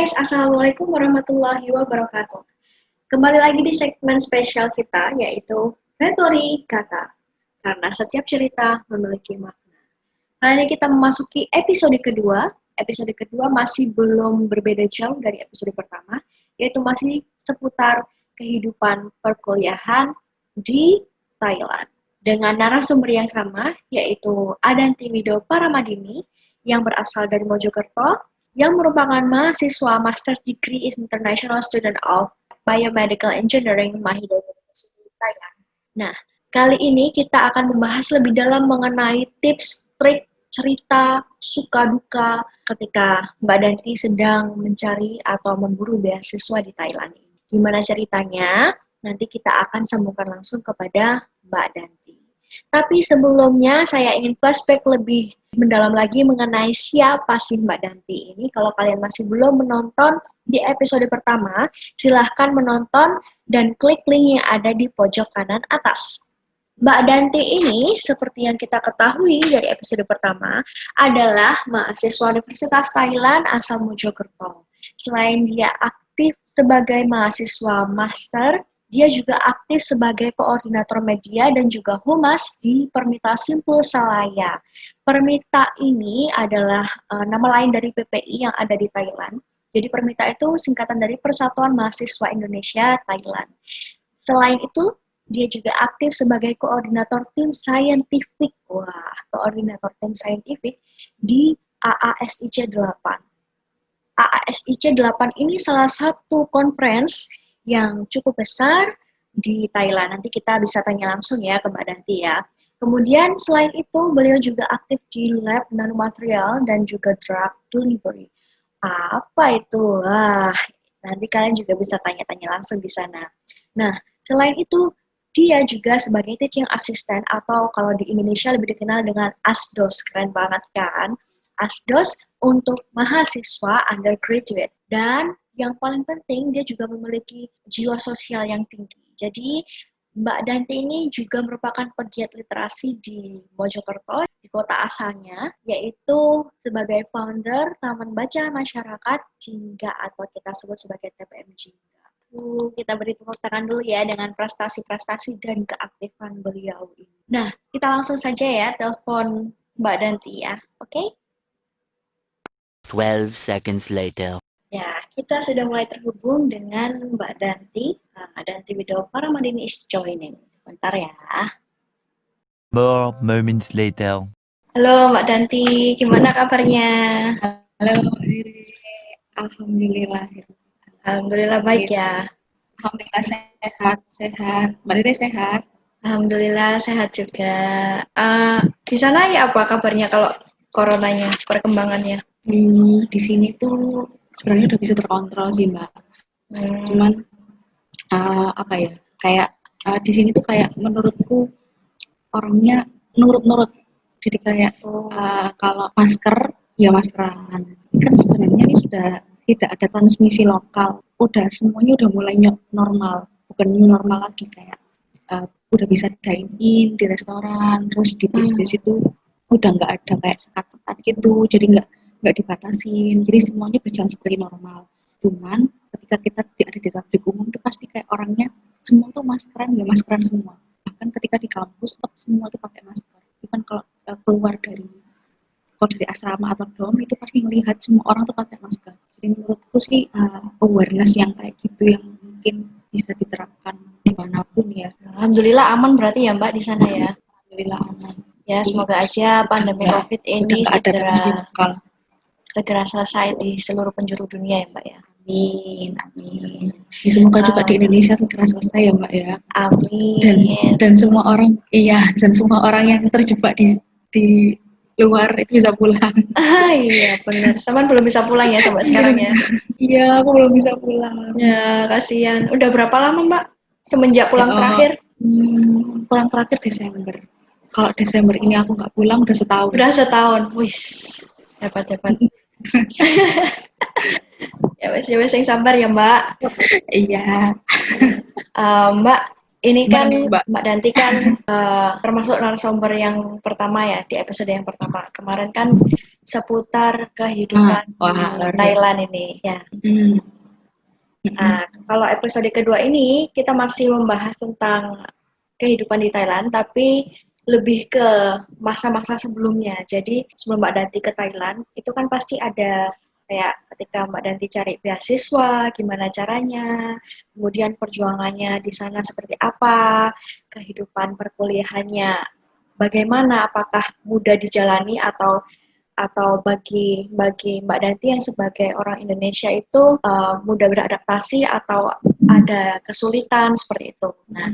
guys, Assalamualaikum warahmatullahi wabarakatuh. Kembali lagi di segmen spesial kita, yaitu Retori Kata. Karena setiap cerita memiliki makna. Kali ini kita memasuki episode kedua. Episode kedua masih belum berbeda jauh dari episode pertama, yaitu masih seputar kehidupan perkuliahan di Thailand. Dengan narasumber yang sama, yaitu Adanti Wido Paramadini, yang berasal dari Mojokerto, yang merupakan mahasiswa Master Degree International Student of Biomedical Engineering Mahidol University Thailand. Nah, kali ini kita akan membahas lebih dalam mengenai tips, trik, cerita, suka duka ketika Mbak Danti sedang mencari atau memburu beasiswa di Thailand. Gimana ceritanya? Nanti kita akan sambungkan langsung kepada Mbak Danti. Tapi sebelumnya saya ingin flashback lebih mendalam lagi mengenai siapa sih Mbak Danti ini. Kalau kalian masih belum menonton di episode pertama, silahkan menonton dan klik link yang ada di pojok kanan atas. Mbak Danti ini, seperti yang kita ketahui dari episode pertama, adalah mahasiswa Universitas Thailand asal Mojokerto. Selain dia aktif sebagai mahasiswa master, dia juga aktif sebagai koordinator media dan juga humas di Permita Simpul Salaya. Permita ini adalah nama lain dari PPI yang ada di Thailand. Jadi Permita itu singkatan dari Persatuan Mahasiswa Indonesia Thailand. Selain itu, dia juga aktif sebagai koordinator tim saintifik. Wah, koordinator tim saintifik di AASIC 8. AASIC 8 ini salah satu conference yang cukup besar di Thailand. Nanti kita bisa tanya langsung ya ke Mbak Danti ya. Kemudian selain itu beliau juga aktif di lab nanomaterial dan juga drug delivery. Apa itu? Nanti kalian juga bisa tanya-tanya langsung di sana. Nah, selain itu dia juga sebagai teaching assistant atau kalau di Indonesia lebih dikenal dengan ASDOS. Keren banget kan? ASDOS untuk mahasiswa undergraduate. Dan yang paling penting, dia juga memiliki jiwa sosial yang tinggi. Jadi, Mbak Danti ini juga merupakan pegiat literasi di Mojokerto, di kota asalnya, yaitu sebagai founder Taman Baca Masyarakat Jingga atau kita sebut sebagai TPM Jingga. Kita beri tepuk tangan dulu ya dengan prestasi-prestasi dan keaktifan beliau ini. Nah, kita langsung saja ya telepon Mbak Danti ya, oke? 12 seconds later. Ya, kita sudah mulai terhubung dengan Mbak Danti. Danti Wido Paramadini is joining. Bentar ya. More moments later. Halo Mbak Danti, gimana kabarnya? Halo, Alhamdulillah. Alhamdulillah baik ya. Alhamdulillah sehat. Mbak Riri sehat? Alhamdulillah sehat juga. Di sana ya apa kabarnya kalau coronanya, perkembangannya? Di sini tuh sebenarnya udah bisa terkontrol sih Mbak. Cuman apa ya? Kayak di sini tuh kayak menurutku orangnya nurut-nurut. Jadi kayak kalau masker ya maskeran. Kan sebenarnya ini sudah tidak ada transmisi lokal. Udah semuanya udah mulai normal, bukan new normal lagi kayak udah bisa dine in di restoran, terus di bis-bis itu udah nggak ada kayak sekat-sekat gitu, jadi nggak dibatasin, jadi semuanya berjalan seperti normal. Cuman ketika kita ada di publik umum itu pasti kayak orangnya semua tuh maskeran semua. Bahkan ketika di kampus semua tuh pakai masker. Bukan kalau keluar dari asrama atau dom itu pasti melihat semua orang tuh pakai masker. Jadi menurutku sih awareness yang kayak gitu yang mungkin bisa diterapkan dimanapun ya. Alhamdulillah aman berarti ya Mbak di sana ya. Alhamdulillah aman. Ya semoga aja pandemi COVID ini segera selesai di seluruh penjuru dunia ya Mbak ya. Amin. Ya, semoga juga di Indonesia segera selesai ya Mbak ya. Amin. Dan semua orang yang terjebak di luar itu bisa pulang. Iya benar. Saman belum bisa pulang ya sampai sekarang ya. Iya, aku belum bisa pulang. Ya kasihan. Udah berapa lama Mbak semenjak pulang terakhir? Pulang terakhir Desember. Kalau Desember ini aku nggak pulang udah setahun. Udah setahun. Wih, hebat. Ya wes yang sabar ya Mbak. Iya. Mbak, Ini Gimana kan nih, Mbak? Mbak Danti kan termasuk narasumber yang pertama ya di episode yang pertama. Kemarin kan seputar kehidupan Wah, di luar biasa. Thailand ini ya. Hmm. Nah, kalau episode kedua ini kita masih membahas tentang kehidupan di Thailand, tapi lebih ke masa-masa sebelumnya. Jadi sebelum Mbak Danti ke Thailand, itu kan pasti ada kayak ketika Mbak Danti cari beasiswa, gimana caranya, kemudian perjuangannya di sana seperti apa, kehidupan perkuliahannya bagaimana, apakah mudah dijalani atau bagi Mbak Danti yang sebagai orang Indonesia itu mudah beradaptasi atau ada kesulitan seperti itu. Nah,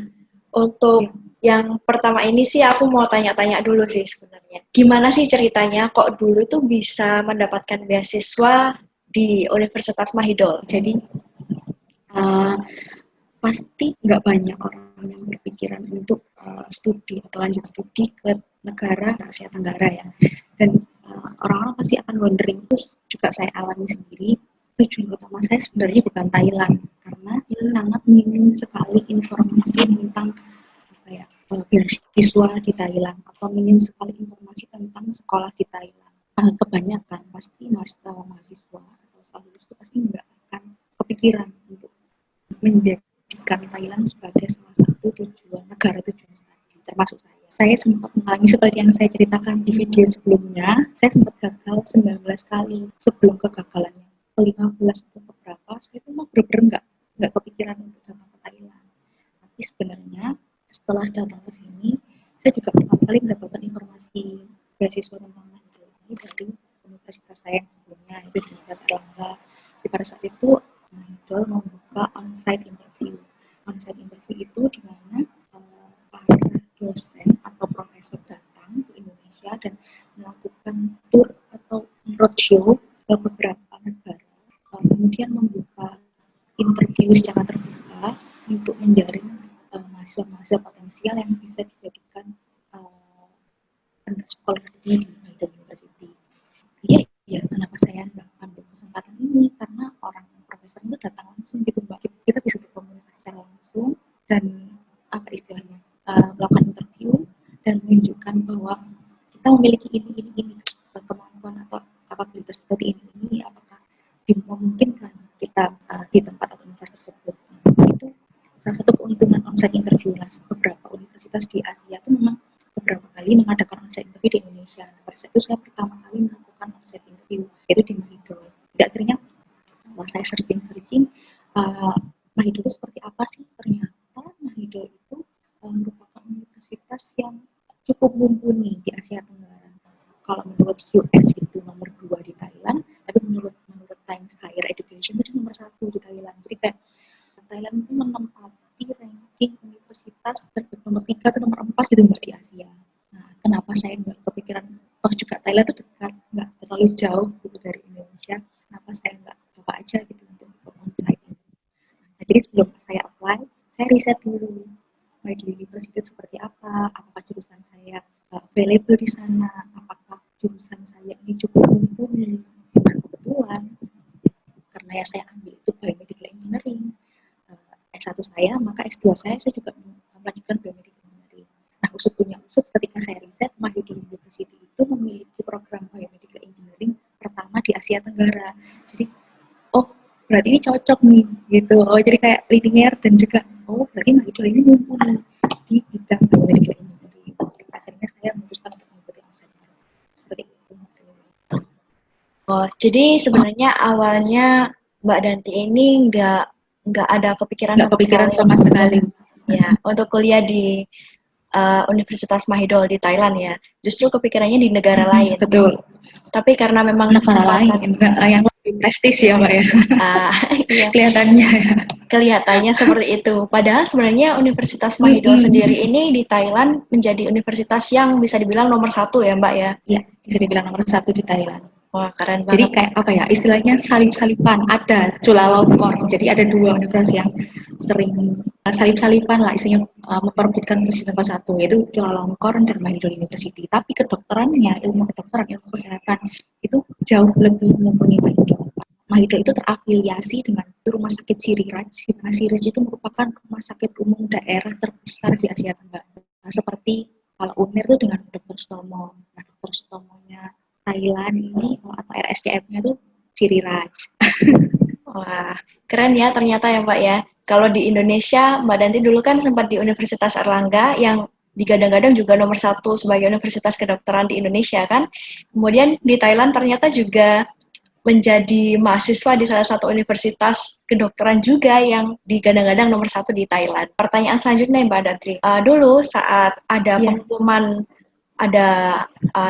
untuk yang pertama ini sih aku mau tanya-tanya dulu sih sebenarnya. Gimana sih ceritanya kok dulu tuh bisa mendapatkan beasiswa di Universitas Mahidol? Jadi pasti nggak banyak orang yang berpikiran untuk studi atau lanjut studi ke negara Asia Tenggara ya. Dan orang-orang pasti akan wondering, terus juga saya alami sendiri, tujuan utama saya sebenarnya bukan Thailand karena sangat minim sekali informasi tentang apa ya, beasiswa di Thailand atau minim sekali informasi tentang sekolah di Thailand. Kebanyakan pasti mahasiswa atau setelah lulus itu pasti nggak akan kepikiran untuk menjadikan Thailand sebagai salah satu negara tujuan studi, termasuk saya. Saya sempat mengalami seperti yang saya ceritakan di video sebelumnya, saya sempat gagal 19 kali. Sebelum kegagalannya ke-15 atau keberapa, saya itu memang benar-benar nggak kepikiran untuk datang ke Thailand. Tapi sebenarnya setelah datang ke sini, saya juga pertama kali mendapatkan informasi beasiswa tentang Mahidol ini dari universitas saya yang sebelumnya, itu di Universitas Erlangga. Pada saat itu Mahidol membuka on-site interview. On-site interview itu di mana para dosen atau profesor datang ke Indonesia dan melakukan tour atau roadshow ke beberapa negara. Kemudian membuka interview secara terbuka untuk menjaring mahasiswa-mahasiswa potensial yang bisa dijadikan sekolah studi di Mahidol University. Iya, ya kenapa saya nggak ambil kesempatan ini, karena orang profesor itu datang langsung gitu Mbak, kita bisa berkomunikasi secara langsung dan apa istilahnya melakukan interview dan menunjukkan bahwa kita memiliki ini kemampuan atau kapabilitas seperti ini apakah dimungkinkan kita di tempat atau universitas tersebut. Itu salah satu keuntungan onsite interview lah. Beberapa universitas di Asia itu memang beberapa kali mengadakan onsite interview di Indonesia. Pada saat itu saya pertama kali melakukan onsite interview yaitu di Mahidol. Jadi akhirnya setelah saya searching Mahidol itu seperti apa sih, ternyata Mahidol itu merupakan universitas yang cukup mumpuni di Asia Tenggara. Kalau menurut US itu nomor 2 di Thailand, tapi menurut Times Higher Education itu nomor 1 di Thailand. Jadi kayak Thailand itu menempati ranking universitas terbaik nomor 3 atau nomor 4 gitu Mbak di Asia. Nah, kenapa saya nggak kepikiran, toh juga Thailand itu dekat, nggak terlalu jauh gitu dari Indonesia, kenapa saya nggak coba aja gitu untuk ikut onsite. Nah, jadi sebelum saya apply, saya riset dulu Mahidol University itu seperti apa, apakah jurusan saya available di sana, apakah jurusan saya ini cukup mumpuni. Nah, kebetulan karena ya saya ambil itu biomedical engineering S1 saya, maka S2 saya juga melanjutkan biomedical engineering. Nah, usut punya usut, ketika saya riset, Mahidol University itu memiliki program biomedical engineering pertama di Asia Tenggara. Jadi, oh berarti ini cocok nih, gitu. Oh jadi kayak linear dan juga, oh berarti Mahidol ini mumpuni di bidang biomedical engineering. Jadi akhirnya saya memutuskan untuk mengikuti onsite seperti itu. Oh, jadi sebenarnya awalnya Mbak Danti ini nggak ada kepikiran sama sekali. Ya, untuk kuliah di Universitas Mahidol di Thailand ya. Justru kepikirannya di negara lain. Betul. Tapi karena memang negara lain yang lebih prestis ya Mbak ya. Iya. Kelihatannya seperti itu. Padahal sebenarnya Universitas Mahidol sendiri ini di Thailand menjadi universitas yang bisa dibilang nomor 1 ya Mbak ya? Iya, bisa dibilang nomor 1 di Thailand. Wah, keren banget. Jadi kayak apa ya, istilahnya salip-salipan, ada Chulalongkorn. Jadi ada 2 universitas yang sering salip-salipan lah, istilahnya memperebutkan posisi nomor 1, yaitu Chulalongkorn dan Mahidol University. Tapi kedokterannya, ilmu kedokteran, ilmu kesehatan itu jauh lebih mumpuni Mahidol. Mahidol itu terafiliasi dengan yaitu Rumah Sakit Siriraj. Di mana Siriraj itu merupakan rumah sakit umum daerah terbesar di Asia Tenggara. Nah, seperti kalau UNER itu dengan Dr. Sutomo. Nah, Dr. Sutomonya Thailand ini atau RSCM-nya itu Siriraj. Wah, keren ya ternyata ya Mbak ya. Kalau di Indonesia, Mbak Danti dulu kan sempat di Universitas Erlangga yang digadang-gadang juga nomor 1 sebagai universitas kedokteran di Indonesia kan. Kemudian di Thailand ternyata juga menjadi mahasiswa di salah satu universitas kedokteran juga yang digadang-gadang nomor 1 di Thailand. Pertanyaan selanjutnya Mbak Danti, dulu saat ada pengumuman ada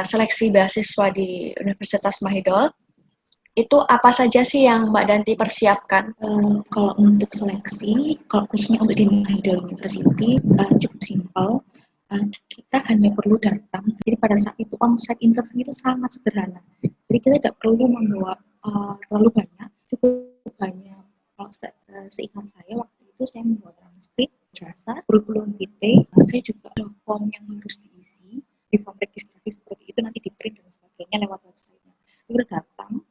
seleksi beasiswa di Universitas Mahidol, itu apa saja sih yang Mbak Danti persiapkan? Kalau untuk seleksi, kalau khususnya untuk di Mahidol University, cukup simpel. Kita hanya perlu datang. Jadi pada saat itu onsite interview itu sangat sederhana. Jadi kita tidak perlu membawa terlalu banyak, cukup banyak. Kalau seingat saya waktu itu saya membawa transkrip, jasa, kurikulum vitae. Saya juga ada form yang harus diisi di form registrasi seperti itu nanti di print dan sebagainya lewat website-nya. Kita datang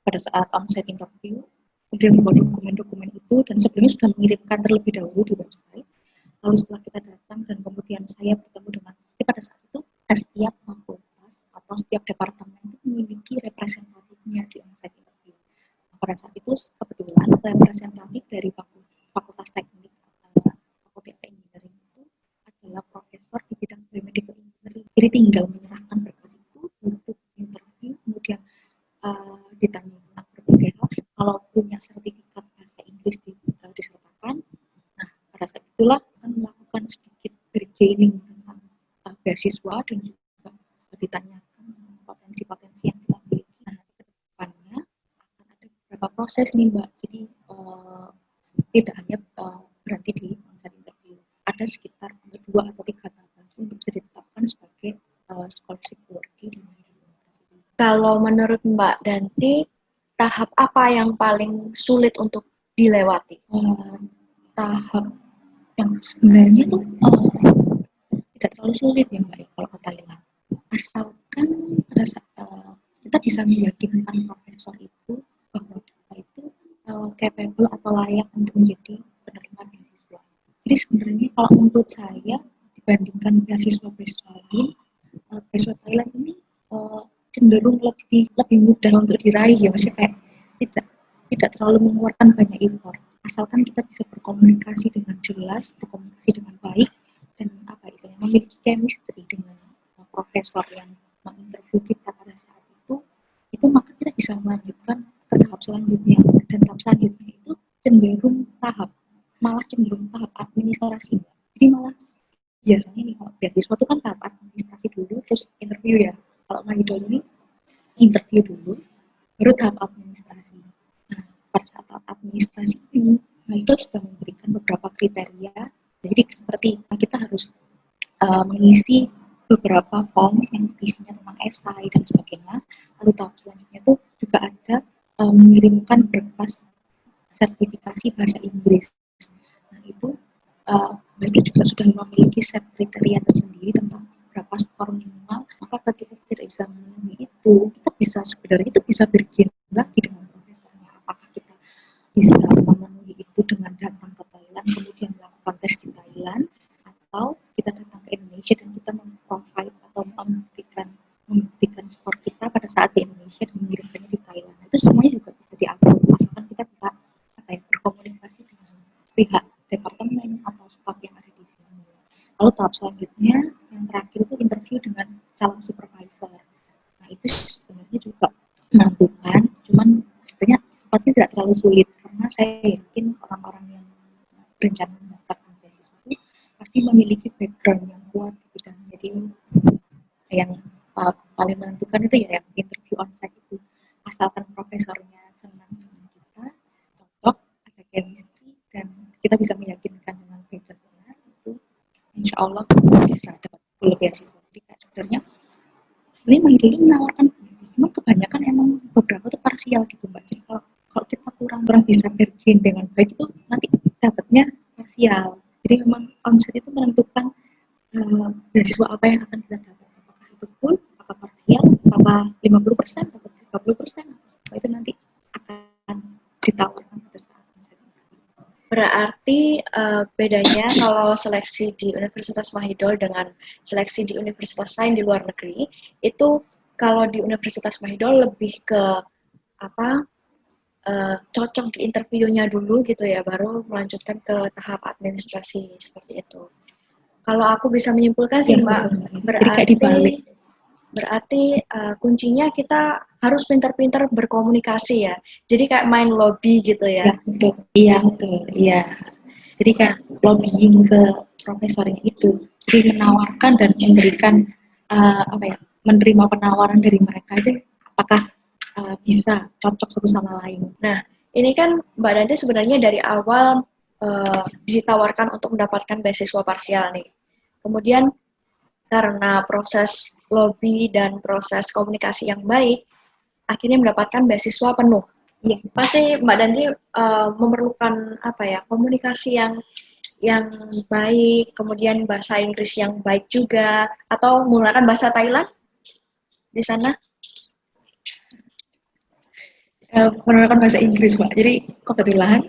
pada saat onsite interview, kemudian membawa dokumen-dokumen itu dan sebelumnya sudah mengirimkan terlebih dahulu di website. Lalu setelah kita datang dan kemudian saya bertemu dengan, jadi pada saat itu setiap fakultas atau setiap departemen itu memiliki representatifnya di onsite interview. Nah, pada saat itu kebetulan representatif dari fakultas teknik atau fakultas engineering itu adalah profesor di bidang biomedical engineering. Jadi tinggal menyerahkan berkas itu, duduk interview, kemudian ditanya tentang berbagai hal. Kalau punya sertifikat bahasa Inggris disertakan, nah pada saat itulah akan melakukan sedikit bargaining tentang beasiswa dan juga ditanyakan potensi-potensi yang kita miliki. Nah, ke depannya akan ada beberapa proses nih Mbak. Jadi tidak hanya berhenti di onsite interview. Ada sekitar 2 atau 3 tahap lagi untuk bisa ditetapkan sebagai scholarship worthy di university. Kalau menurut Mbak Danti, tahap apa yang paling sulit untuk dilewati? Tahap yang sebenarnya itu tidak terlalu sulit ya Mbak kalau ke Thailand. Asalkan pada saat kita bisa meyakinkan profesor itu bahwa kita itu capable atau layak untuk menjadi penerima beasiswa. Jadi sebenarnya kalau menurut saya dibandingkan beasiswa-beasiswa lain, beasiswa Thailand ini cenderung lebih mudah untuk diraih ya, maksudnya kayak tidak terlalu mengeluarkan banyak effort. Asalkan kita bisa berkomunikasi dengan jelas, berkomunikasi dengan baik, dan memiliki chemistry dengan profesor yang menginterview kita pada saat itu maka kita bisa melanjutkan ke tahap selanjutnya. Dan tahap selanjutnya itu malah cenderung tahap administrasi. Jadi malah biasanya nih kalau beasiswa itu kan tahap administrasi dulu, terus interview ya. Kalau Mahidol ini interview dulu, baru tahap administrasi. Nah, pada saat tahap administrasi ini, Mahidol sudah memberikan beberapa kriteria. Jadi seperti kita harus mengisi beberapa form yang isinya tentang esai dan sebagainya. Lalu tahap selanjutnya itu juga ada mengirimkan berkas sertifikasi bahasa Inggris. Nah itu Mahidol juga sudah memiliki set kriteria tersendiri tentang berapa skor minimal. Maka ketika kita tidak bisa memenuhi itu, kita bisa sebenarnya itu bisa bergin lagi dengan profesornya. Apakah kita bisa memenuhi itu dengan datang ke Thailand, kemudian melakukan tes di Thailand, atau kita datang ke Indonesia dan kita memprovide atau membuktikan skor kita pada saat di Indonesia dan mengirimkannya di Thailand. Itu semuanya juga bisa diatur asalkan kita bisa berkomunikasi dengan pihak departemen atau staf yang ada di sini. Lalu tahap selanjutnya yang terakhir itu interview dengan calon supervisor. Nah itu sebenarnya juga menentukan, cuman sebenarnya sifatnya tidak terlalu sulit karena saya yakin orang-orang yang berencana mendaftarkan beasiswa itu pasti memiliki background yang kuat di bidangnya. Jadi yang paling menentukan itu ya yang interview onsite itu, asalkan profesornya senang dengan kita, cocok, ada chemistry, dan kita bisa meyakinkan dengan background itu, insya Allah bisa dapat full beasiswa. Jadi sebenarnya Mahidol ini menawarkan, cuma kebanyakan emang beberapa itu parsial gitu Mbak. Jadi kalau kita kurang bisa bergain dengan baik itu nanti dapatnya parsial. Jadi memang onsite itu menentukan beasiswa apa yang akan kita dapat. Apakah itu full, apakah parsial, apakah 50% atau 30%, itu nanti akan ditawarkan pada saat Berarti bedanya kalau seleksi di Universitas Mahidol dengan seleksi di universitas lain di luar negeri, itu kalau di Universitas Mahidol lebih ke apa cocok di interviewnya dulu gitu ya, baru melanjutkan ke tahap administrasi seperti itu. Kalau aku bisa menyimpulkan sih Ya, Mbak, betul. Jadi kayak berarti dibalik. kuncinya kita harus pintar-pintar berkomunikasi ya. Jadi kayak main lobby gitu Ya, ya. betul. Iya, betul. Iya. Jadi kayak lobbying ke profesornya itu. Jadi menawarkan dan memberikan apa ya, menerima penawaran dari mereka itu apakah bisa cocok satu sama lain. Nah, ini kan Mbak Danti sebenarnya dari awal ditawarkan untuk mendapatkan beasiswa parsial nih. Kemudian karena proses lobby dan proses komunikasi yang baik, akhirnya mendapatkan beasiswa penuh. Iya. Pasti Mbak Danti memerlukan apa ya, komunikasi yang baik, kemudian bahasa Inggris yang baik juga, atau menggunakan bahasa Thailand di sana. Menggunakan bahasa Inggris, Pak. Jadi kebetulan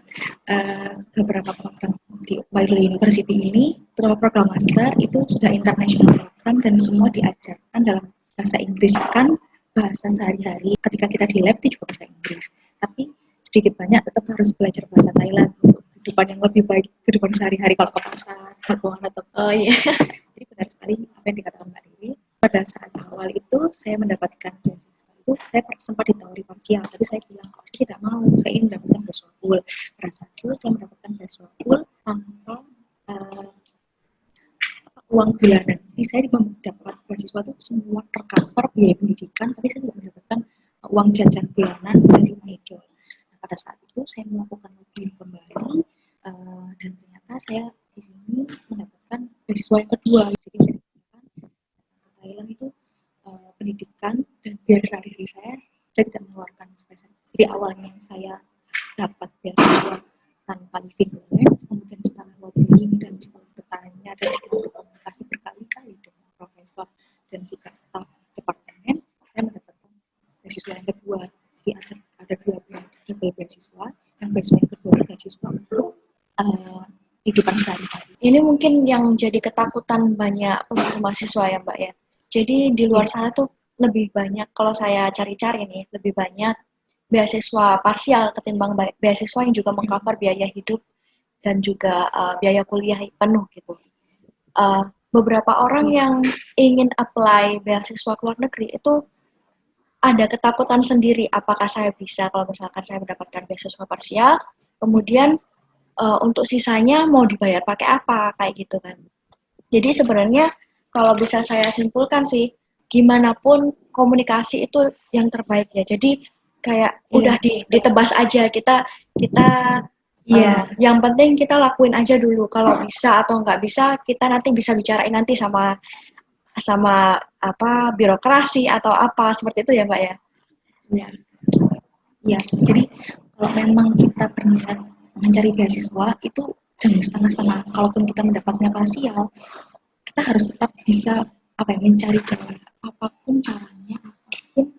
beberapa program di Wiley University ini, terutama program master itu sudah international program dan semua diajarkan dalam bahasa Inggris. Kan bahasa sehari-hari ketika kita di lab itu juga bahasa Inggris. Tapi sedikit banyak tetap harus belajar bahasa Thailand untuk kehidupan yang lebih baik, kehidupan sehari-hari kalau ke pasar, kalau atau Oh iya. jadi benar sekali apa yang dikatakan Mbak Dewi. Pada saat awal itu saya mendapatkan beasiswa itu saya sempat ditawari parsial, tapi saya bilang kok saya tidak mau, saya ingin mendapatkan beasiswa full. Pada saat itu saya mendapatkan beasiswa full tanpa uang bulanan. Jadi saya mendapat beasiswa itu semua tercover biaya pendidikan, tapi saya tidak mendapatkan uang jajan bulanan dari Mahidol. Nah, pada saat itu saya melakukan login kembali dan ternyata saya di sini mendapatkan beasiswa yang kedua. Jadi bisa dikatakan ke Thailand itu pendidikan dan biaya sehari-hari saya tidak mengeluarkan spesial. Jadi awalnya saya dapat beasiswa tanpa living allowance, kemudian setelah lobbying dan setelah bertanya dan setelah berkomunikasi berkali-kali dengan profesor dan juga staf departemen, saya mendapatkan beasiswa yang kedua. Jadi ada dua beasiswa, yang beasiswa yang kedua beasiswa untuk kehidupan sehari-hari. Ini mungkin yang jadi ketakutan banyak mahasiswa ya Mbak ya. Jadi di luar sana tuh lebih banyak, kalau saya cari-cari nih, lebih banyak beasiswa parsial ketimbang beasiswa yang juga mengcover biaya hidup dan juga biaya kuliah penuh gitu. Beberapa orang yang ingin apply beasiswa ke luar negeri itu ada ketakutan sendiri, apakah saya bisa kalau misalkan saya mendapatkan beasiswa parsial, kemudian untuk sisanya mau dibayar pakai apa, kayak gitu kan. Jadi sebenarnya kalau bisa saya simpulkan sih, gimana pun komunikasi itu yang terbaik ya. Jadi kayak udah ditebas aja, kita yang penting kita lakuin aja dulu. Kalau bisa atau nggak bisa, kita nanti bisa bicarain nanti sama apa birokrasi atau apa seperti itu ya Mbak ya. Ya, jadi kalau memang kita berniat mencari beasiswa itu jangan setengah-setengah. Kalaupun kita mendapatnya parsial, kita harus tetap bisa mencari jalan apapun caranya, apapun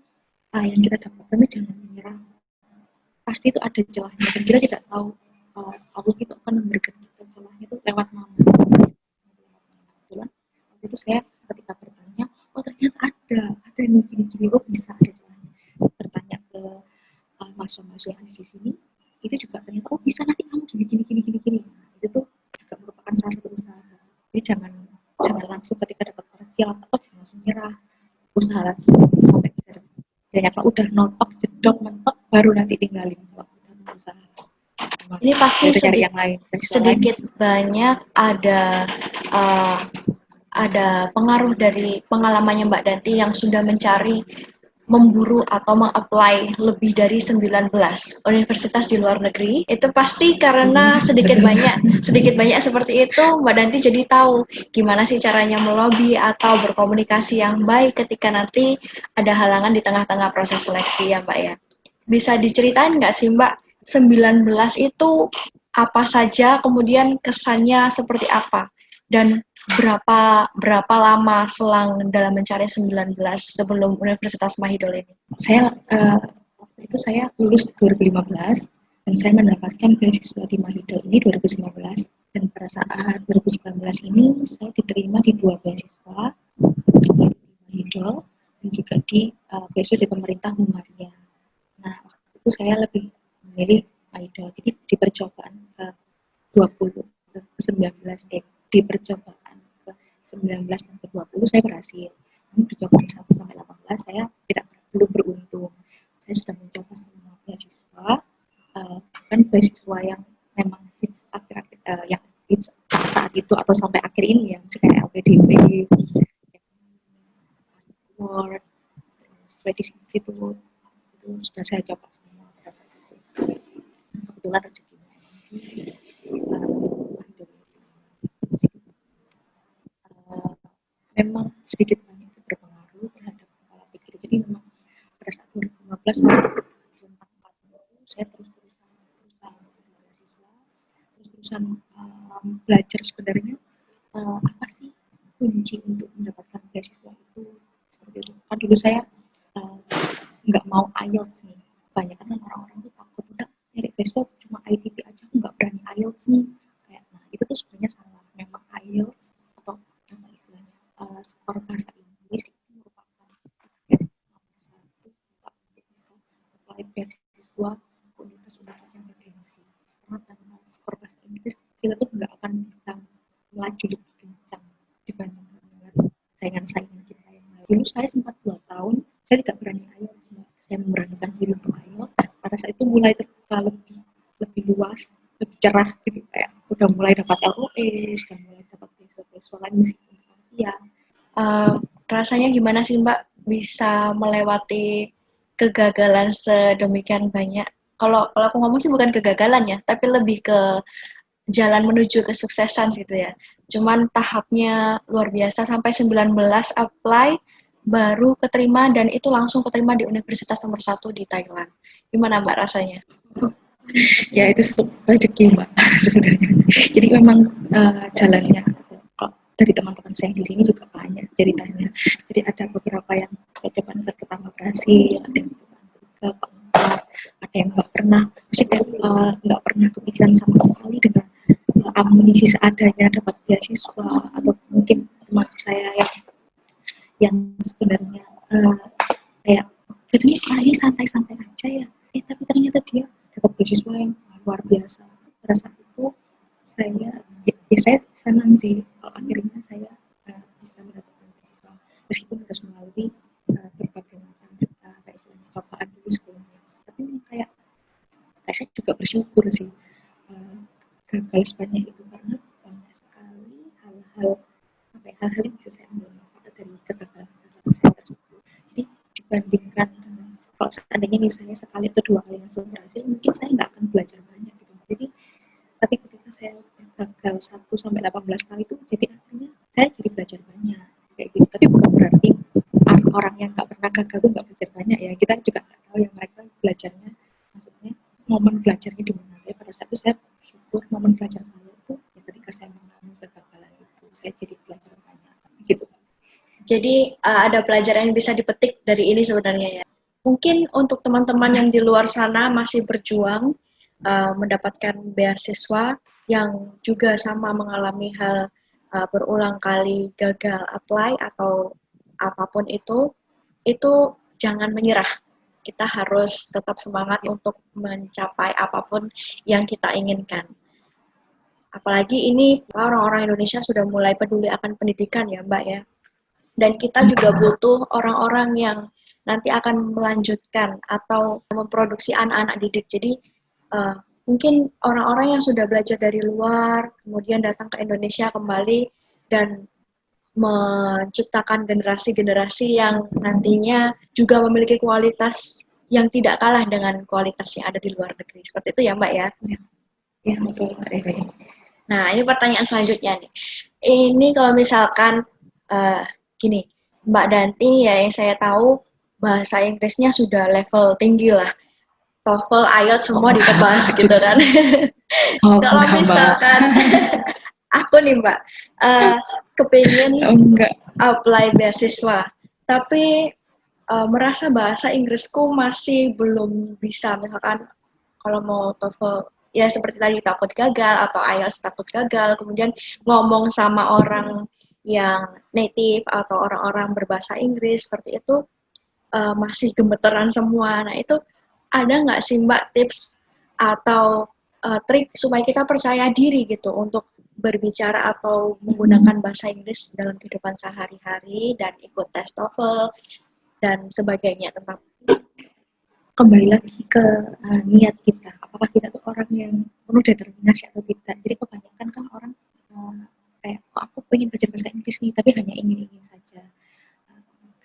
yang kita dapatkan itu jangan menyerah. Pasti itu ada celahnya dan kita tidak tahu Allah itu akan memberikan kita celahnya itu lewat mana. Kebetulan waktu itu saya ketika bertanya, oh ternyata ada nih gini-gini, oh bisa ada celahnya. Bertanya ke mahasiswa yang ada di sini, itu juga ternyata oh bisa nanti kamu gini. Nah, itu tuh juga merupakan salah satu usaha. Jadi jangan langsung ketika dapat parsial atau jangan langsung nyerah, usaha lagi sampai bisa dapat. Dan kalau udah notok jedok mentok baru nanti tinggalin kalau udah usaha. Ini pasti yang lain, sedikit banyak ada pengaruh dari pengalamannya Mbak Danti yang sudah memburu atau meng-apply lebih dari 19 universitas di luar negeri. Itu pasti karena sedikit banyak seperti itu Mbak Danti jadi tahu gimana sih caranya melobi atau berkomunikasi yang baik ketika nanti ada halangan di tengah-tengah proses seleksi ya Mbak ya. Bisa diceritain nggak sih Mbak, 19 itu apa saja, kemudian kesannya seperti apa, dan berapa lama selang dalam mencari 19 sebelum Universitas Mahidol ini? Saya waktu itu saya lulus 2015, Dan saya mendapatkan beasiswa di Mahidol ini 2019, dan pada saat 2019 ini saya diterima di 2 beasiswa, yaitu di Mahidol dan juga di beasiswa di pemerintah Hungaria. Nah, waktu itu saya lebih memilih Mahidol. Jadi di percobaan ke 20 ke 19 di percobaan ke 19 dan ke 20 saya berhasil. Namun percobaan 1 sampai 18 saya belum beruntung. Saya sudah mencoba semua beasiswa, bahkan beasiswa yang memang hits akhir-akhir, yang hits saat itu atau sampai akhir ini, yang kayak LPDP, Award, Swedish Institute, itu sudah saya coba semua pada saat itu. Kebetulan rezekinya memang sedikit banyak berpengaruh terhadap pola pikir. Jadi memang pada saat 2015 sampai 2014 saya terus-terusan berusaha mencari beasiswa, terus-terusan belajar sebenarnya apa sih kunci untuk mendapatkan beasiswa itu, seperti itu. Kan dulu saya nggak mau IELTS nih, banyak kan orang-orang tuh takut udah nyari beasiswa cuma ITP aja, aku nggak berani IELTS nih, kayak nah itu tuh sebenarnya salah. Memang IELTS atau apa istilahnya skor bahasa Inggris itu merupakan nomor satu untuk bisa apply beasiswa ke universitas yang bergengsi, karena tanpa skor bahasa Inggris kita tuh nggak akan bisa melaju lebih kencang dibandingkan dengan saingan-saingan kita yang lain. Dulu saya sempat 2 tahun saya tidak berani IELTS, saya memberanikan diri untuk IELTS. Pada saat itu mulai terbuka lebih luas, lebih cerah gitu, kayak udah mulai dapat LOE, sudah mulai dapat beasiswa lain di Asia. Rasanya gimana sih Mbak bisa melewati kegagalan sedemikian banyak? Kalau aku ngomong sih bukan kegagalan ya, tapi lebih ke jalan menuju kesuksesan gitu ya. Cuman tahapnya luar biasa, sampai 19 apply baru keterima, dan itu langsung keterima di universitas nomor 1 di Thailand. Gimana Mbak rasanya? Ya itu rezeki Mbak sebenarnya. Jadi memang jalannya dari teman-teman saya di sini juga banyak ceritanya. Jadi ada beberapa yang percobaan pertama berhasil, ada yang ketiga, keempat, ada yang nggak pernah kepikiran sama sekali dengan amunisi seadanya dapat beasiswa, atau mungkin teman saya yang sebenarnya kayak katanya ini santai-santai aja ya, tapi ternyata dia dapat beasiswa yang luar biasa. Pada saat itu saya senang sih kalau akhirnya saya bisa mendapatkan beasiswa, meskipun harus melalui berbagai macam kayak istilahnya cobaan dulu sebelumnya. Tapi kayak saya juga bersyukur sih gagal sebanyak itu, karena banyak sekali hal-hal yang bisa saya ambil manfaat dari kegagalan saya tersebut. Jadi dibandingkan kalau seandainya misalnya sekali atau 2 kali langsung berhasil, mungkin saya nggak akan belajar banyak gitu. Jadi tapi ketika saya gagal 1 sampai 18 kali itu, jadi artinya saya jadi belajar banyak kayak gitu. Tapi bukan berarti orang yang nggak pernah gagal itu nggak belajar banyak ya. Kita juga nggak tahu yang mereka belajarnya, maksudnya momen belajarnya di mana. Tapi pada saat itu saya bersyukur momen belajar saya itu ya ketika saya mengalami kegagalan itu, saya jadi belajar banyak gitu. Jadi ada pelajaran yang bisa dipetik dari ini sebenarnya ya. Mungkin untuk teman-teman yang di luar sana masih berjuang mendapatkan beasiswa, yang juga sama mengalami hal berulang kali gagal apply atau apapun itu jangan menyerah. Kita harus tetap semangat untuk mencapai apapun yang kita inginkan. Apalagi ini orang-orang Indonesia sudah mulai peduli akan pendidikan ya Mbak ya. Dan kita juga butuh orang-orang yang nanti akan melanjutkan atau memproduksi anak-anak didik. Jadi mungkin orang-orang yang sudah belajar dari luar, kemudian datang ke Indonesia kembali dan menciptakan generasi-generasi yang nantinya juga memiliki kualitas yang tidak kalah dengan kualitas yang ada di luar negeri. Seperti itu ya Mbak ya? Ya betul Mbak Rere. Nah ini pertanyaan selanjutnya nih. Ini kalau misalkan gini, Mbak Danti ya yang saya tahu bahasa Inggrisnya sudah level tinggi lah. TOEFL, IELTS semua ditebas gitu kan. Kalau misalkan aku nih Mbak, kepingin apply beasiswa, tapi merasa bahasa Inggrisku masih belum bisa. Misalkan kalau mau TOEFL ya seperti tadi takut gagal atau IELTS takut gagal, kemudian ngomong sama orang yang native atau orang-orang berbahasa Inggris seperti itu masih gemeteran semua. Nah itu ada nggak sih Mbak tips atau trik supaya kita percaya diri gitu untuk berbicara atau menggunakan bahasa Inggris dalam kehidupan sehari-hari dan ikut tes TOEFL dan sebagainya tentang Kembali lagi ke niat kita, apakah kita tuh orang yang penuh determinasi atau tidak. Jadi kebanyakan kan orang kayak aku pengen belajar bahasa Inggris nih, tapi hanya ingin-ingin saja.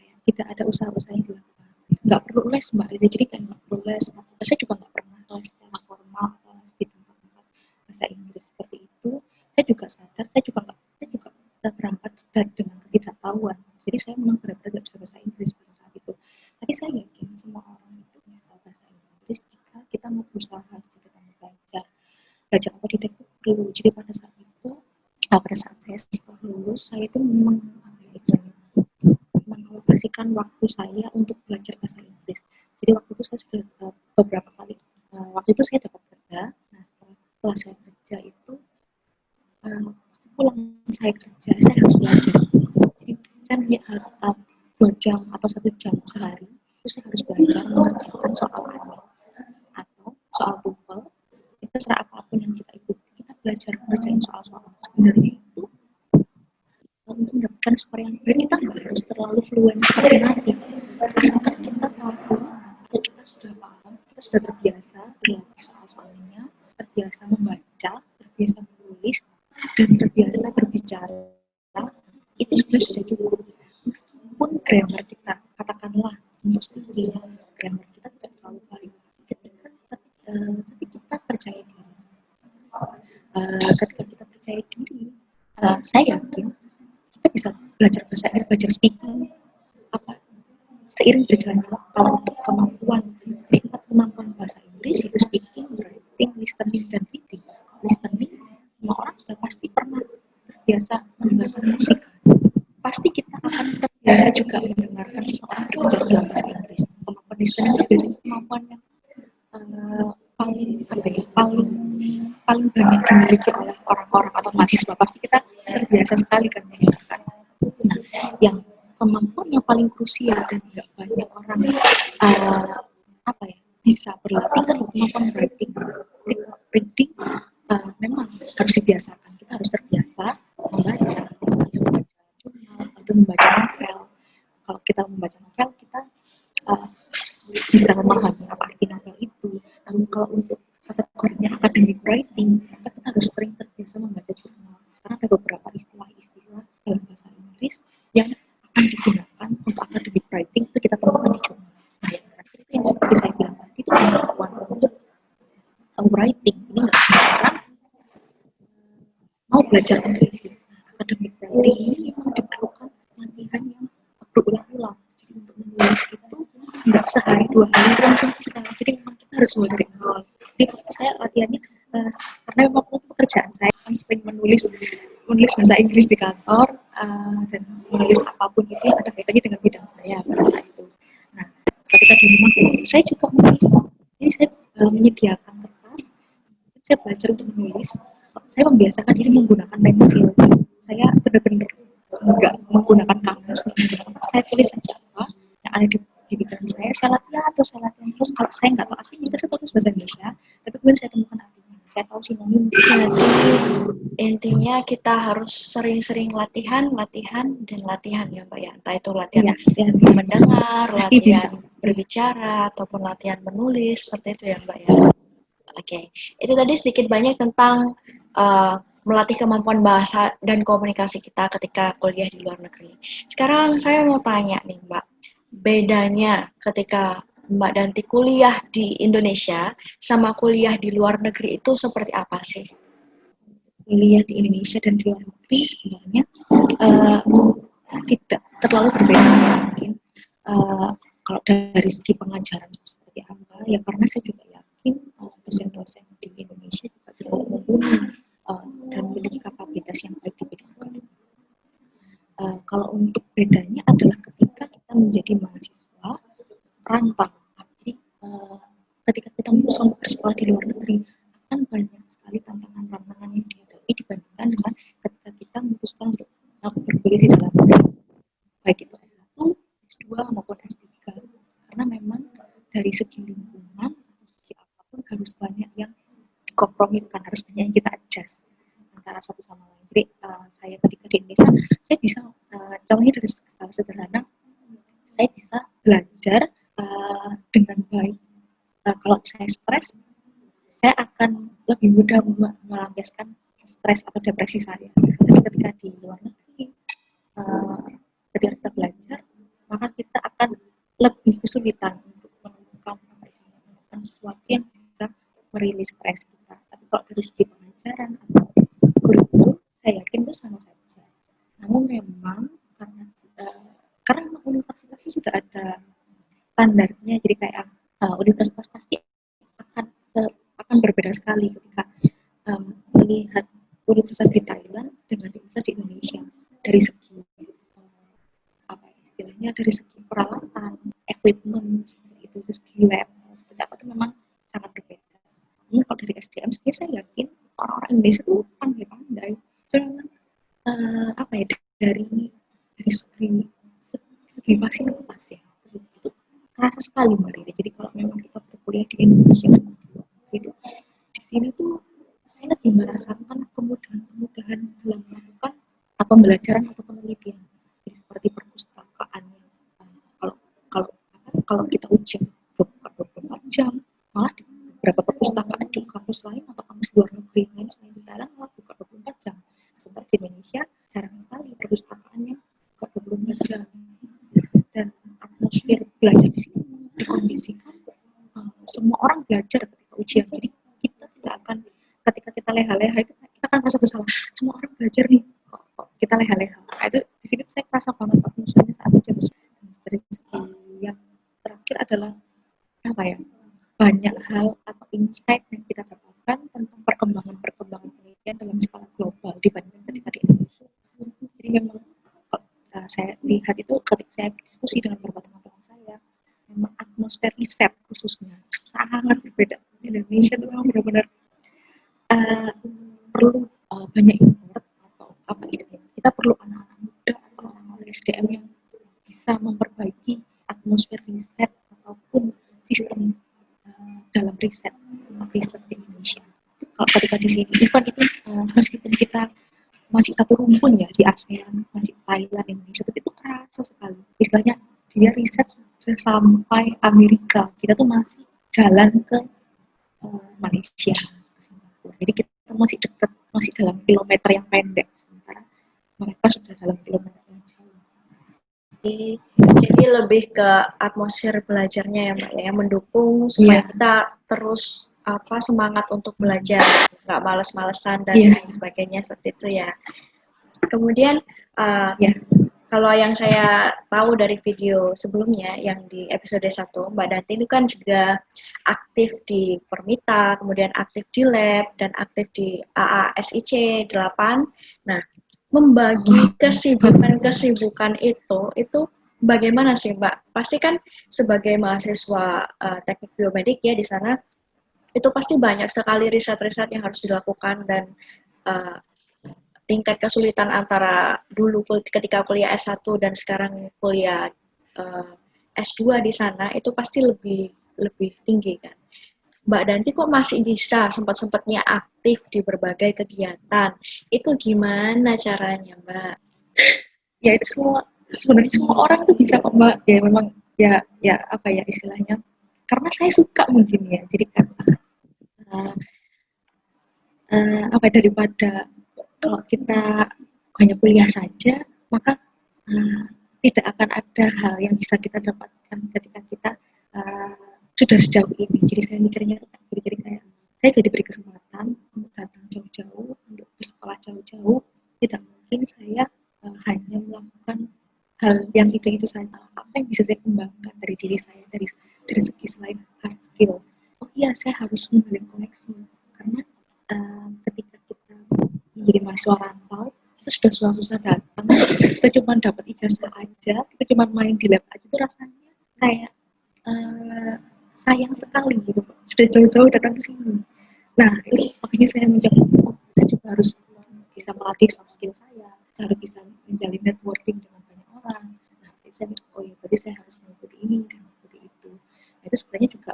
Kayak tidak ada usaha-usaha yang dilakukan. Nggak perlu les Mbak Rida, jadi kayak nggak perlu les. Saya juga nggak pernah les secara formal atau les di tempat-tempat bahasa Inggris seperti itu. Saya juga sadar, saya juga berangkat dengan ketidaktahuan. Jadi saya memang benar-benar nggak bisa bahasa Inggris pada saat itu. Tapi saya yakin semua orang itu bisa bahasa Inggris jika kita mau berusaha, jika kita mau belajar. Belajar otodidak itu perlu. Jadi pada saat itu, pada saat saya setelah lulus, saya itu memang mengalokasikan waktu saya untuk belajar bahasa Inggris. Jadi waktu itu saya sudah beberapa kali, waktu itu saya dapat kerja. Nah setelah saya kerja itu, sepulang saya kerja, saya harus belajar. Jadi saya punya 2 jam atau 1 jam sehari, itu saya harus belajar mengerjakan soal IELTS atau soal TOEFL. Itu serah apapun yang kita ikuti, kita belajar ngerjain soal-soal sebenarnya itu untuk mendapatkan skor yang baik. Kita nggak harus terlalu fluent seperti nanti, asalkan kita tahu atau kita sudah paham, kita sudah terbiasa berlatih soal-soalnya, terbiasa membaca, terbiasa menulis, dan terbiasa berbicara, itu sudah cukup. Meskipun grammar kita, katakanlah untuk speaking, grammar kita tidak terlalu baik, tapi kita percaya diri. Ketika kita percaya diri, saya yakin kita bisa belajar bahasa Inggris, belajar speaking, seiring berjalannya waktu. Kalau untuk kemampuan, jadi 4 kemampuan bahasa Inggris itu speaking, writing, listening, dan reading. Listening, semua orang sudah pasti pernah terbiasa mendengarkan musik. Pasti kita akan terbiasa juga mendengarkan seseorang berbicara dalam bahasa Inggris. Kemampuan listening itu biasanya kemampuan yang paling banyak dimiliki oleh orang-orang atau mahasiswa. Pasti kita terbiasa sekali kan mendengarkan. Nah, yang kemampuan yang paling krusial dan nggak banyak orang bisa berlatih kan kemampuan writing. Reading memang harus dibiasakan. Kita harus terbiasa membaca jurnal atau membaca novel. Kalau kita membaca novel, kita bisa memahami apa arti novel itu. Namun kalau untuk kategorinya academic writing, maka kita harus sering terbiasa membaca jurnal. Karena ada beberapa istilah-istilah dalam bahasa Inggris yang akan digunakan untuk academic writing itu kita temukan di jurnal. Nah, yang terakhir itu yang seperti saya bilang tadi, itu kemampuan untuk writing. Ini nggak semua orang mau belajar untuk itu. Academic writing ini memang diperlukan latihan yang berulang-ulang. Jadi untuk menulis itu nggak sehari 2 hari langsung bisa. Jadi memang kita harus mulai dari nol. Jadi waktu saya latihannya karena memang pekerjaan saya kan sering menulis bahasa Inggris di kantor dan menulis apapun itu yang ada kaitannya dengan bidang saya pada saat itu. Nah, ketika di rumah saya juga menulis. Jadi saya menyediakan kertas, saya belajar untuk menulis. Saya membiasakan diri menggunakan pensil. Saya benar-benar nggak menggunakan kamus, saya tulis saja apa yang ada di pikiran saya latihan terus. Kalau saya nggak tahu artinya, saya tulis bahasa Indonesia, tapi kemudian saya temukan artinya, saya tahu sinonim. Jadi intinya kita harus sering-sering latihan dan latihan ya Mbak ya, entah itu latihan mendengar, latihan berbicara, ataupun latihan menulis, seperti itu ya Mbak ya. Oke, itu tadi sedikit banyak tentang melatih kemampuan bahasa dan komunikasi kita ketika kuliah di luar negeri. Sekarang saya mau tanya nih Mbak, bedanya ketika Mbak Danti kuliah di Indonesia sama kuliah di luar negeri itu seperti apa sih? Kuliah di Indonesia dan di luar negeri sebenarnya tidak terlalu berbeda mungkin. Kalau dari segi pengajaran seperti apa, ya karena saya juga yakin dosen-dosen di Indonesia juga tidak mumpuni dan memiliki kapabilitas yang baik di bidang akademik. Kalau untuk bedanya adalah ketika kita menjadi mahasiswa rantau. Jadi ketika kita bersekolah di luar sekali tantangan-tantangan yang dihadapi dibandingkan dengan ketika kita memutuskan untuk berkuliah di dalam negeri, baik itu S1, S2 maupun S3. Karena memang dari segi lingkungan atau segi apapun harus banyak yang dikompromikan, harus banyak yang kita adjust antara satu sama lain. Jadi saya ketika di Indonesia, saya bisa contohnya dari hal sederhana, saya bisa belajar dengan baik. Kalau saya stres, saya akan lebih mudah melampiaskan stres atau depresi saya. Tapi ketika di luar negeri, ketika kita belajar, maka kita akan lebih kesulitan untuk menemukan sesuatu yang bisa merilis stres kita. Tapi kalau dari segi pengajaran atau kurikulum, saya yakin itu sama saja. Namun memang karena universitas itu sudah ada standarnya, jadi kayak universitas pasti akan berbeda sekali ketika melihat universitas di Thailand dengan universitas di Indonesia dari segi istilahnya, dari segi peralatan, equipment seperti itu, dari segi lab seperti apa itu memang sangat berbeda. Namun kalau dari SDM sendiri saya yakin orang-orang Indonesia itu pandai-pandai. Cuman dari segi fasilitas ya itu kerasa sekali Mbak Riri. Jadi kalau memang kita berkuliah di Indonesia itu di sini tuh saya lebih merasakan kemudahan dalam melakukan pembelajaran atau penelitian. Jadi seperti perpustakaan kalau kita ujian 24 jam, malah di beberapa perpustakaan di kampus lain atau kampus luar negeri lain selain di Thailand malah buka 24 jam. Sementara di Indonesia jarang sekali perpustakaannya buka 24 jam. Dan atmosfer belajar di sini dikondisikan semua orang belajar ketika ujian. Jadi kita tidak akan, ketika kita leha-leha itu kita akan merasa bersalah. Semua orang belajar nih, kok kita leha-leha. Nah, itu di sini saya merasa banget atmosfernya saat ujian. Dari segi yang terakhir adalah banyak hal atau insight yang kita dapatkan tentang perkembangan penelitian dalam skala global dibandingkan ketika di Indonesia. Jadi memang saya lihat itu ketika saya diskusi dengan beberapa teman-teman saya, memang atmosfer riset khususnya sangat berbeda. Indonesia itu memang benar-benar perlu banyak import atau kita perlu anak-anak muda atau orang-orang SDM yang bisa memperbaiki atmosfer riset ataupun sistem dalam riset di Indonesia. Kalau ketika di sini, even itu meskipun kita masih satu rumpun ya di ASEAN, masih Thailand, Indonesia, tapi itu kerasa sekali. Istilahnya dia riset sudah sampai Amerika, kita tuh masih jalan ke Malaysia, ke Singapura. Jadi kita masih dekat, masih dalam kilometer yang pendek, sementara mereka sudah dalam kilometer yang jauh. Jadi lebih ke atmosfer belajarnya ya Mbak ya, mendukung supaya kita terus semangat untuk belajar, nggak males-malesan dan lain sebagainya seperti itu ya. Kemudian kalau yang saya tahu dari video sebelumnya yang di episode 1, Mbak Danti itu kan juga aktif di Permita, kemudian aktif di lab dan aktif di AASIC 8. Nah, membagi kesibukan itu bagaimana sih Mbak? Pasti kan sebagai mahasiswa teknik biomedik ya di sana itu pasti banyak sekali riset-riset yang harus dilakukan dan tingkat kesulitan antara dulu ketika kuliah S1 dan sekarang kuliah S2 di sana itu pasti lebih tinggi kan. Mbak Danti kok masih bisa sempat-sempatnya aktif di berbagai kegiatan. Itu gimana caranya, Mbak? Ya itu sebenarnya semua orang tuh bisa kok Mbak. Ya memang ya istilahnya. Karena saya suka mungkin ya. Jadi kan daripada kalau kita hanya kuliah saja, maka tidak akan ada hal yang bisa kita dapatkan ketika kita sudah sejauh ini. Jadi saya mikirnya jadi kayak saya sudah diberi kesempatan untuk datang jauh-jauh, untuk bersekolah jauh-jauh. Tidak mungkin saya hanya melakukan hal yang itu saja. Apa yang bisa saya kembangkan dari diri saya dari segi selain hard skill? Oh iya, saya harus membangun koneksi karena ketika kita menjadi mahasiswa rantau, kita sudah susah-susah datang, kita cuma dapat ijazah aja, kita cuma main di lab aja, itu rasanya kayak sayang sekali gitu, sudah jauh-jauh datang ke sini. Nah, ini makanya saya mencoba, oh saya juga harus bisa melatih soft skill saya harus bisa menjalin networking dengan banyak orang. Nah, saya oh ya berarti saya harus mengikuti ini dan mengikuti itu. Nah, itu sebenarnya juga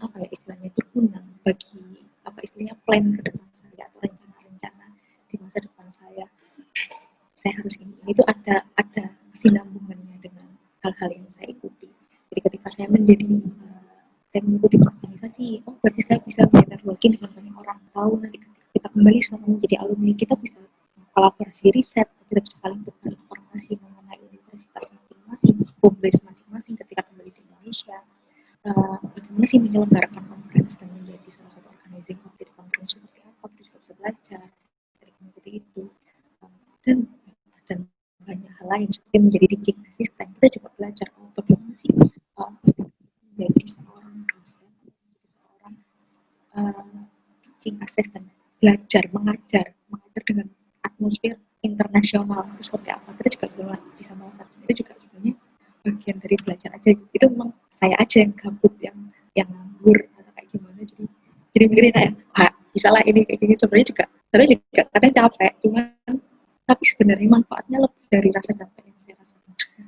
apa ya istilahnya berguna bagi apa istilahnya plan ke depan saya atau rencana-rencana di masa depan saya. Saya harus ini itu ada kesinambungannya dengan hal-hal yang saya ikuti. Jadi ketika saya saya mengikuti organisasi, oh berarti saya bisa networking dengan banyak orang. Tahu nanti ketika kita kembali sama menjadi alumni, kita bisa kolaborasi riset, kita bisa saling tukar informasi mengenai universitas masing-masing, home base masing-masing ketika kembali di Indonesia. Bagaimana sih menyelenggarakan conference dan menjadi salah satu organizing body di conference seperti apa, kita juga bisa belajar dari mengikuti itu. Dan banyak hal lain seperti menjadi teaching assistant, kita juga belajar bagaimana sih menjadi seorang dosen, menjadi seorang teaching assistant, belajar mengajar dengan atmosfer internasional itu seperti apa, kita juga bisa merasakan itu juga sebenarnya bagian dari belajar aja. Itu memang saya aja yang gabut, yang nganggur atau kayak gimana, jadi mikirnya kayak bisa lah ini kayak gini. Sebenarnya juga kadang capek, cuman tapi sebenarnya manfaatnya lebih dari rasa capek yang saya rasakan.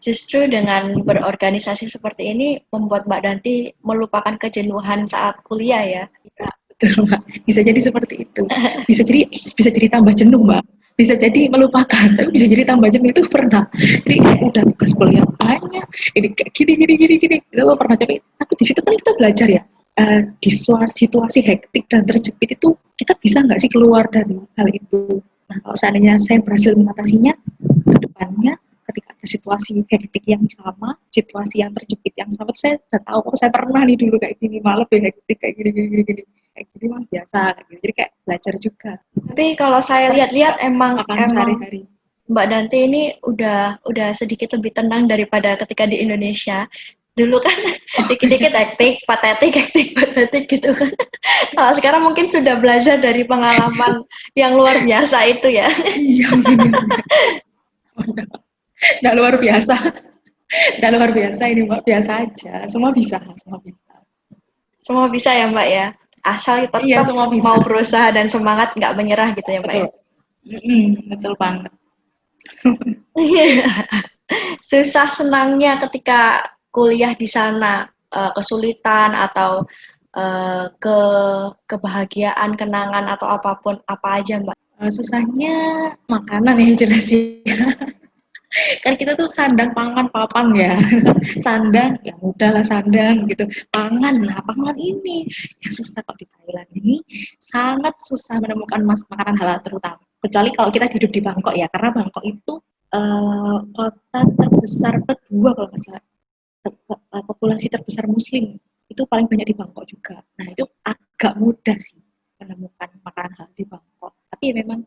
Justru dengan berorganisasi seperti ini membuat Mbak Danti melupakan kejenuhan saat kuliah ya. Ya, betul Mbak. Bisa jadi seperti itu. Bisa jadi tambah jenuh Mbak. Bisa jadi melupakan, tapi bisa jadi tambah jenuh itu pernah. Jadi udah tugas kuliah banyak, ini kayak gini. Itu pernah, tapi di situ kan kita belajar ya. Di situasi hektik dan terjepit itu kita bisa nggak sih keluar dari hal itu. Nah, kalau seandainya saya berhasil mengatasinya, ke depannya ketika ada situasi hektik yang sama, situasi yang terjepit yang sama, saya udah tahu, saya pernah nih dulu kayak gini, malah lebih hektik kayak gini. Kayak gini mah biasa, kayak gini. Jadi kayak belajar juga. Tapi kalau saya lihat-lihat emang sehari-hari. Mbak Danti ini udah sedikit lebih tenang daripada ketika di Indonesia. Dulu kan dikit-dikit hektik, patetik gitu kan. Kalau sekarang mungkin sudah belajar dari pengalaman yang luar biasa itu ya. Iya, Nggak luar biasa. Nggak luar biasa ini Mbak, biasa aja. Semua bisa. Semua bisa ya Mbak ya. Asal tetap mau berusaha dan semangat, nggak menyerah gitu ya Mbak ya. Betul banget. Susah senangnya ketika kuliah di sana, kesulitan atau kebahagiaan, kenangan atau apapun, apa aja Mbak? Susahnya makanan yang jelas sih. Kan kita tuh sandang pangan papan ya. Sandang ya udahlah sandang gitu. Pangan ini yang susah kok di Thailand ini, sangat susah menemukan makanan halal terutama. Kecuali kalau kita hidup di Bangkok ya, karena Bangkok itu kota terbesar kedua kalau nggak salah, populasi terbesar Muslim itu paling banyak di Bangkok juga. Nah itu agak mudah sih menemukan makanan halal di Bangkok. Tapi ya memang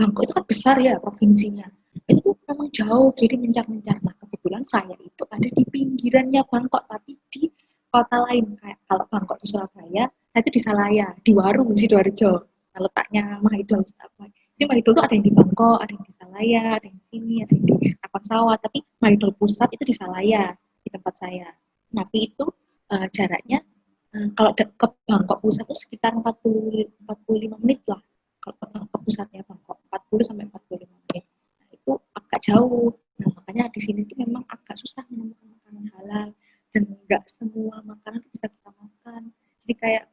Bangkok itu kan besar ya provinsinya. Itu tuh memang jauh, jadi mencar-mencar. Nah kebetulan saya itu ada di pinggirannya Bangkok, tapi di kota lain. Kayak kalau Bangkok di Surabaya, saya itu di Salaya, di Warung, di Sidoarjo. Nah, letaknya Mahidol. Jadi Mahidol tuh ada yang di Bangkok, ada yang di Salaya, ada yang di sini, ada yang di Napang Sawah. Tapi Mahidol pusat itu di Salaya, di tempat saya. Tapi itu jaraknya kalau ke Bangkok pusat itu sekitar 45 menit lah. Kalau ke pusatnya Bangkok 40 sampai 45 menit. Nah, itu agak jauh. Nah, makanya di sini tuh memang agak susah menemukan makanan halal dan enggak semua makanan tuh bisa kita makan. Jadi kayak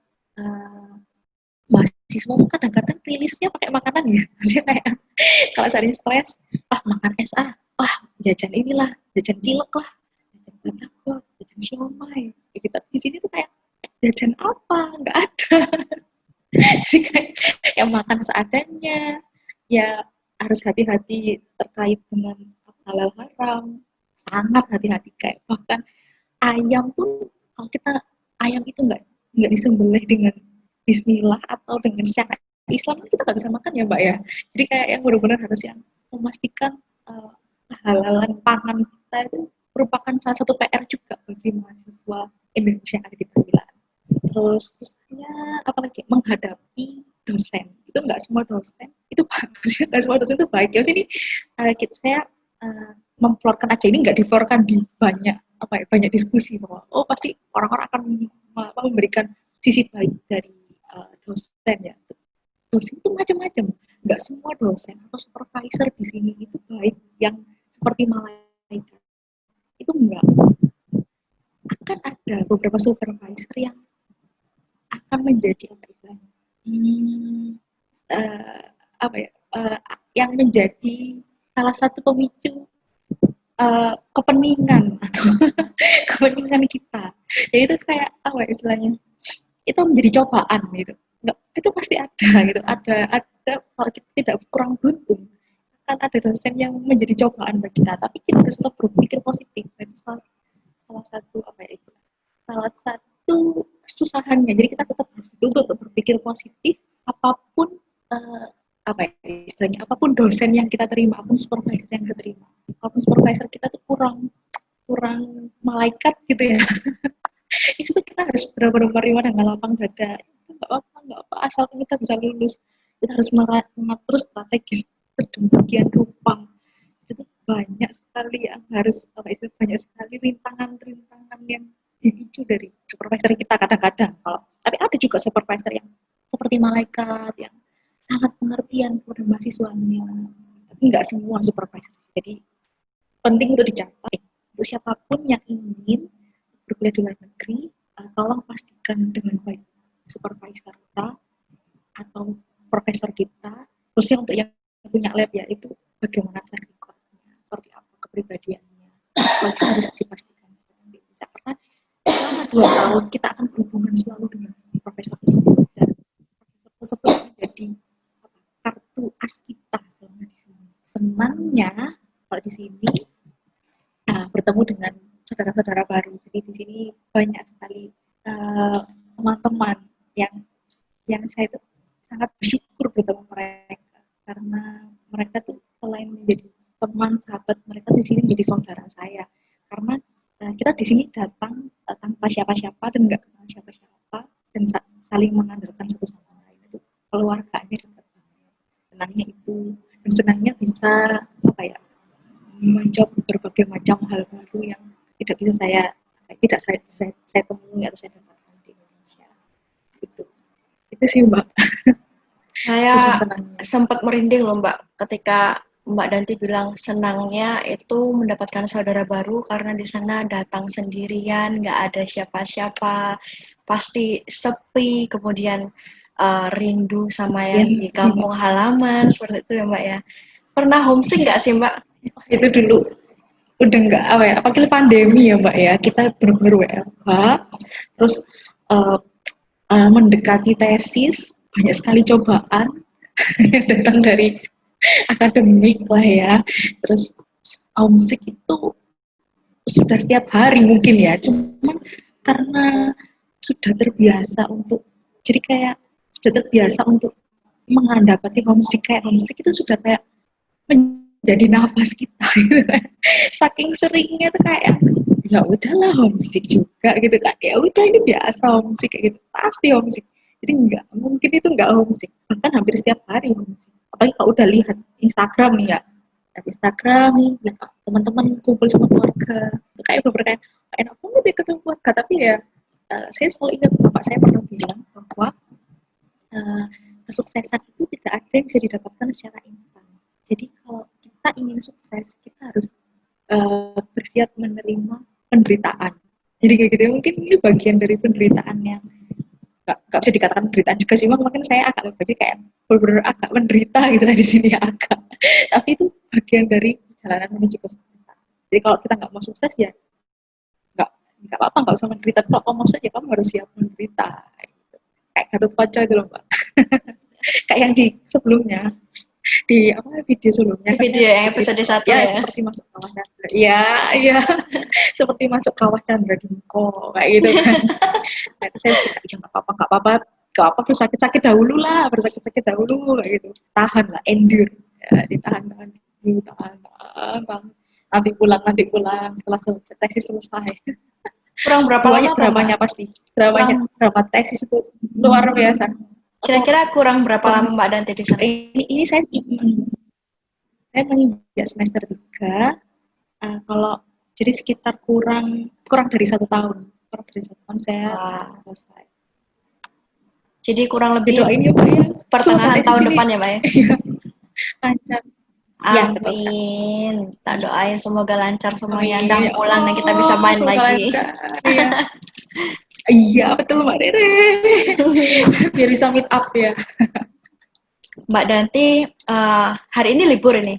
mahasiswa tuh kadang-kadang rilisnya pakai makanan ya. Maksudnya kayak kalau sehari stres, makan es jajan inilah, jajan cilok lah, jajan batagor, jajan siomay. Ya, kita di sini tuh kayak jajan apa? Enggak ada. Jadi kayak yang makan seadanya, ya harus hati-hati terkait dengan halal haram, sangat hati-hati. Kayak bahkan ayam pun, kalau kita ayam itu nggak disembelih dengan Bismillah atau dengan secara Islam, kita nggak bisa makan ya Mbak ya. Jadi kayak yang benar-benar harus yang memastikan kehalalan pangan kita itu merupakan salah satu PR juga bagi mahasiswa Indonesia yang ada di Thailand. Terus apalagi menghadapi dosen, itu nggak semua dosen itu bagus, nggak semua dosen itu baik ya. Sini saya memflorkan aja, ini nggak diflorkan di banyak diskusi bahwa pasti orang-orang akan memberikan sisi baik dari dosen ya. Dosen itu macam-macam, nggak semua dosen atau supervisor di sini itu baik yang seperti malaikat, itu enggak. Akan ada beberapa supervisor yang akan menjadi apa istilahnya, eh, apa ya, yang menjadi salah satu pemicu kepeningan atau kepeningan kita, yaitu kayak apa ya istilahnya, itu menjadi cobaan gitu. Nggak, itu pasti ada gitu, ada kalau kita tidak kurang beruntung kan ada dosen yang menjadi cobaan bagi kita, tapi kita harus tetap berpikir positif. Itu salah satu apa ya, salah satu kesusahannya. Jadi kita tetap harus dituntut untuk berpikir positif apapun apa ya istilahnya, apapun dosen yang kita terima, apapun supervisor yang kita terima, apapun supervisor kita tuh kurang kurang malaikat gitu ya. Itu kita harus benar-benar menerima dengan lapang dada. Itu nggak apa asal kita bisa lulus. Kita harus mengatur strategis sedemikian rupa. Itu banyak sekali yang harus apa istilah, banyak sekali rintangan-rintangan yang dipicu dari supervisor kita kadang-kadang. Tapi ada juga supervisor yang seperti malaikat yang sangat pengertian kepada mahasiswanya. Tapi nggak semua supervisor. Jadi penting untuk dicapai untuk siapapun yang ingin berkuliah di luar negeri, tolong pastikan dengan baik supervisor kita atau profesor kita, khususnya untuk yang punya lab ya, itu bagaimana track recordnya, seperti apa kepribadiannya, harus dipastikan bisa, karena selama 2 tahun kita akan berhubungan selalu dengan profesor tersebut, dan profesor tersebut menjadi kartu as kita selama di sini. Senangnya kalau di sini bertemu dengan saudara-saudara baru. Jadi di sini banyak sekali teman-teman yang saya itu sangat bersyukur bertemu mereka, karena mereka tuh selain menjadi teman sahabat, mereka di sini menjadi saudara saya, karena kita di sini datang tanpa siapa-siapa dan nggak kenal siapa-siapa dan saling mengandalkan satu sama lain. Itu keluarganya dekat banget. Senangnya itu, dan senangnya bisa apa ya, mencoba berbagai macam hal baru yang tidak bisa saya temui atau saya dapatkan di Indonesia. Itu sih Mbak. Saya sempat merinding loh Mbak ketika Mbak Danti bilang senangnya itu mendapatkan saudara baru karena di sana datang sendirian, nggak ada siapa-siapa, pasti sepi, kemudian rindu sama yang di kampung halaman, seperti itu ya Mbak ya. Pernah homesick nggak sih Mbak? Itu dulu udah nggak apa ya, apalagi pandemi ya Mbak ya, kita benar-benar WFH, terus mendekati tesis, banyak sekali cobaan yang datang dari akademik lah ya. Terus homesick itu sudah setiap hari mungkin ya, cuman karena sudah terbiasa untuk, jadi kayak sudah terbiasa untuk mendapati homesick, kayak homesick itu sudah kayak menjadi nafas kita gitu kan. Saking seringnya tuh kayak ya udahlah homesick juga gitu kan, ya udah ini biasa homesick kayak gitu, pasti homesick. Jadi nggak mungkin itu nggak homesick, bahkan hampir setiap hari homesick. Apalagi kalau udah lihat Instagram nih ya, lihat Instagram nih, lihat teman-teman kumpul sama keluarga, itu kayak bener-bener kayak enak banget ya ketemu keluarga. Tapi ya saya selalu ingat bapak saya pernah bilang bahwa kesuksesan itu tidak ada yang bisa didapatkan secara instan. Jadi kalau kita ingin sukses, kita harus bersiap menerima penderitaan. Jadi kayak gitu, mungkin ini bagian dari penderitaan yang nggak bisa dikatakan penderitaan juga sih, mungkin saya agak lebih kayak benar-benar agak menderita gitu lah di sini agak. Tapi itu bagian dari perjalanan menuju kesuksesan. Jadi kalau kita nggak mau sukses ya nggak apa-apa, nggak usah menderita. Kalau kamu mau saja kamu harus siap menderita. Gitu. Kayak Gatot Kaca itu loh Mbak. Kayak yang di sebelumnya, di apa video sebelumnya, video yang episode 1 ya, seperti masuk kawah Chandra. Iya seperti masuk kawah Chandra di Muko kayak gitu kan. Nah, saya bilang ya nggak apa-apa bersakit-sakit dahulu kayak gitu, tahan lah, endure ya, ditahan nanti pulang setelah tesis selesai. Kurang berapa lama dramanya pasti drama tesis itu luar biasa. Kira-kira kurang berapa lama Mbak Danti di sana? Ini saya menginjak semester 3. Kalau jadi sekitar kurang dari 1 tahun. Kurang dari 1 tahun saya selesai. Jadi kurang lebih Doain ya Mbak ya. pertengahan Semoga tahun sini depan ya, Mbak ya? lancar. Ya, betul sekali. Amin. Tak doain semoga lancar semuanya, Amin. undang Ya pulang dan kita bisa main semoga lagi. lancar. Ya. Iya, betul Mbak Rere. Biar bisa meet up ya. Mbak Danti, hari ini libur ini.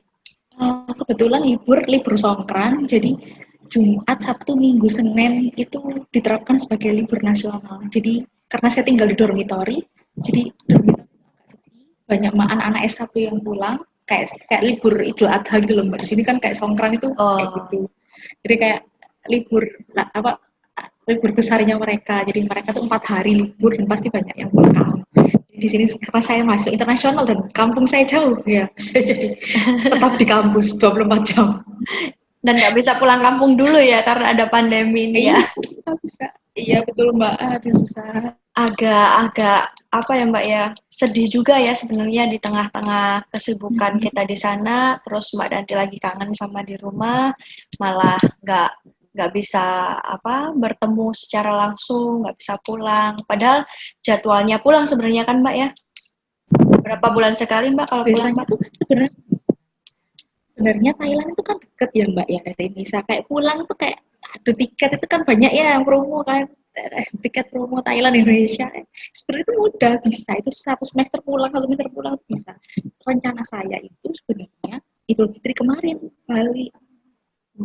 Kebetulan libur Songkran, jadi Jumat, Sabtu, Minggu, Senin itu diterapkan sebagai libur nasional. Jadi karena saya tinggal di dormitori, jadi dormitori agak sepi, banyak anak-anak S1 yang pulang, kayak libur Idul Adha gitu loh Mbak. Di sini kan kayak Songkran itu kayak Oh, gitu. Jadi kayak libur libur besarnya mereka. Jadi mereka tuh 4 hari libur dan pasti banyak yang pulang. Di sini karena saya masuk internasional dan kampung saya jauh ya, saya jadi tetap di kampus 24 jam. dan nggak bisa pulang kampung dulu ya karena ada pandemi ini ya. Iya, bisa. Iya betul Mbak. Aduh susah. Agak-agak apa ya Mbak ya, sedih juga ya sebenarnya di tengah-tengah kesibukan kita di sana, terus Mbak Danti lagi kangen sama di rumah, malah nggak bisa bertemu secara langsung, nggak bisa pulang. Padahal jadwalnya pulang sebenarnya kan Mbak ya. Berapa bulan sekali Mbak kalau pulang Biasanya Mbak? tuh sebenarnya Thailand itu kan deket ya Mbak ya dari Indonesia. Kayak pulang tuh kayak ada tiket itu kan banyak ya yang promo kan. Tiket promo Thailand Indonesia. Sebenarnya itu mudah bisa. Itu 1 semester pulang, 1 semester pulang bisa. Rencana saya itu sebenarnya Idul Fitri kemarin Bali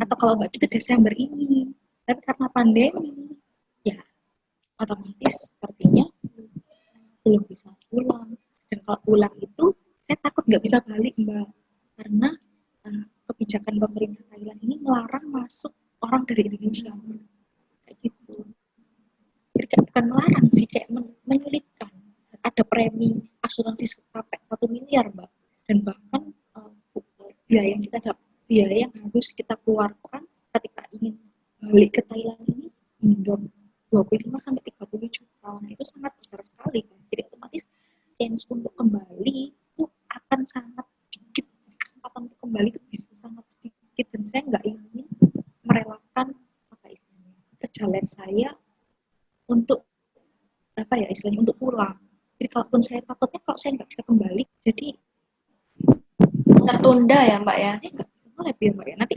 atau kalau nggak gitu Desember ini. Tapi karena pandemi ya otomatis sepertinya belum bisa pulang. Dan kalau pulang itu saya takut nggak bisa balik Mbak karena kebijakan pemerintah Thailand ini melarang masuk orang dari Indonesia kayak gitu. Jadi kayak bukan melarang sih, kayak menyulitkan. Ada premi asuransi sampai 1 miliar Mbak, dan bahkan biaya yang biaya yang harus kita keluarkan ketika ingin balik ke Thailand ini hingga 25 sampai 30 juta. Nah, itu sangat besar sekali kan. Jadi otomatis chance untuk kembali itu akan sangat sedikit. Kesempatan untuk kembali itu bisa sangat sedikit dan saya nggak ingin merelakan perjalanan saya untuk istilahnya untuk pulang. Jadi kalaupun saya takutnya kalau saya nggak bisa kembali, jadi Tertunda ya Mbak ya? saya nggak bisa mulai ya Mbak ya. Nanti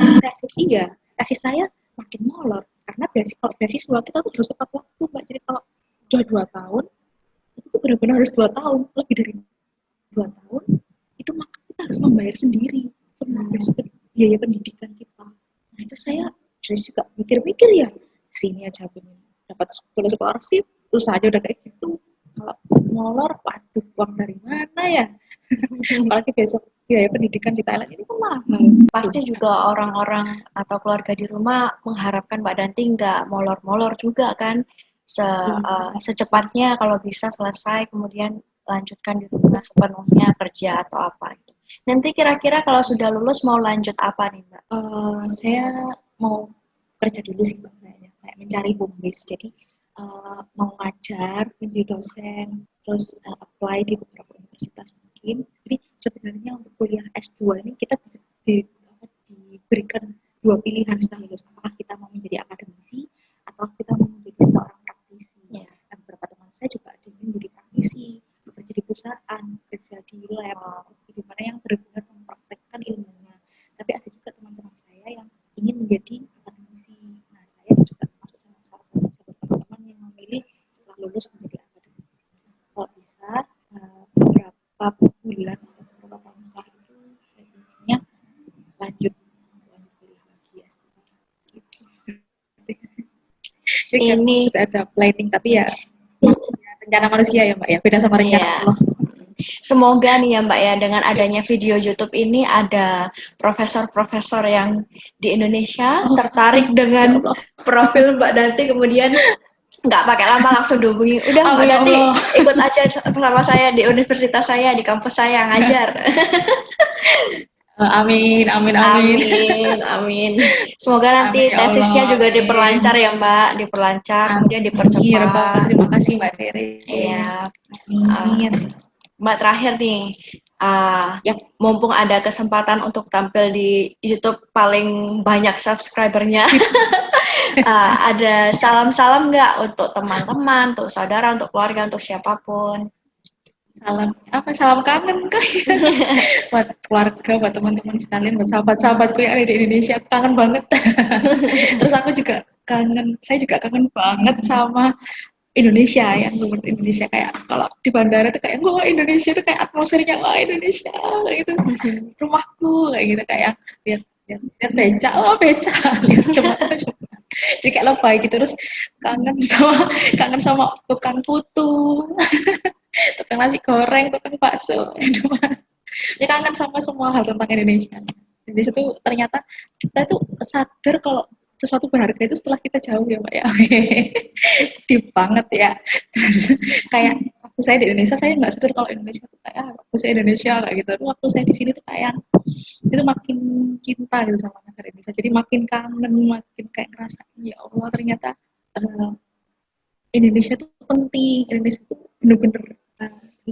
reaksi saya makin molor karena kalau beasiswa kita tuh harus tepat waktu Mbak. Jadi kalau udah 2 tahun itu tuh benar-benar harus 2 tahun, lebih dari 2 tahun itu maka kita harus membayar sendiri semua biaya pendidikan kita. Nah itu saya juga mikir-mikir ya, sini aja pengen dapat scholarship terus aja udah kayak gitu. Kalau molor, waduh uang dari mana ya? Apalagi besok biaya pendidikan di Thailand ini kan mahal. Pasti juga orang-orang atau keluarga di rumah mengharapkan Mbak Danti nggak molor-molor juga kan, secepatnya kalau bisa selesai kemudian lanjutkan di rumah sepenuhnya kerja atau apa gitu. Nanti kira-kira kalau sudah lulus mau lanjut apa nih Mbak? Saya mau kerja dulu sih Mbak, kayak mencari home base. Jadi mau ngajar, menjadi dosen, terus apply di beberapa universitas mungkin. Jadi sebenarnya untuk kuliah S2 ini kita bisa diberikan 2 pilihan setelah lulus. Apakah kita mau menjadi akademisi atau kita mau menjadi seorang praktisi. Dan beberapa teman saya juga ada yang menjadi praktisi, bekerja di perusahaan, bekerja di lab, di mana yang benar-benar mempraktekkan ilmunya. Tapi ada juga teman-teman saya yang ingin menjadi akademisi. Nah, saya juga masuk dalam salah satu teman-teman yang memilih setelah lulus menjadi akademisi. Kalau bisa beberapa bulan atau beberapa tahun setelah itu saya inginnya lanjut kuliah lagi ya. Jadi ini sudah ada planning tapi ya rencana manusia ya Mbak ya, beda sama rencana Allah. Semoga nih ya Mbak ya, dengan adanya video YouTube ini ada profesor-profesor yang di Indonesia tertarik dengan profil Mbak Danti, kemudian nggak pakai lama langsung dihubungi, udah Mbak Danti ikut aja sama saya di universitas saya, di kampus saya ngajar. Amin. Semoga nanti amin, ya tesisnya Allah, juga amin. diperlancar ya Mbak, kemudian dipercepat. Terima kasih Mbak Tere. Iya. Amin. Mbak terakhir nih, mumpung ada kesempatan untuk tampil di YouTube paling banyak subscribernya, Ada salam-salam nggak untuk teman-teman, untuk saudara, untuk keluarga, untuk siapapun? Salam kangen kak buat keluarga, buat teman-teman sekalian, buat sahabat-sahabatku yang ada di Indonesia, kangen banget. Terus saya juga kangen banget sama Indonesia, yang bener Indonesia, kayak kalau di bandara tuh kayak wah Indonesia tuh kayak atmosfernya wah Indonesia kayak gitu, rumahku kayak gitu, kayak lihat lihat becak, oh becak, lihat cuma jadi kayak lebay gitu. Terus kangen sama tukang putu, tukang nasi goreng, tukang bakso, aduh, ya kangen sama semua hal tentang Indonesia. Indonesia tuh ternyata kita tuh sadar kalau sesuatu berharga itu setelah kita jauh ya Mbak ya. Deep banget ya. Terus kayak waktu saya di Indonesia saya nggak sadar kalau Indonesia tuh kayak waktu saya Indonesia kayak gitu. Tapi waktu saya di sini tuh kayak itu makin cinta gitu sama negara Indonesia. Jadi makin kangen, makin kayak ngerasa ya Allah ternyata eh, Indonesia tuh penting. Indonesia tuh bener-bener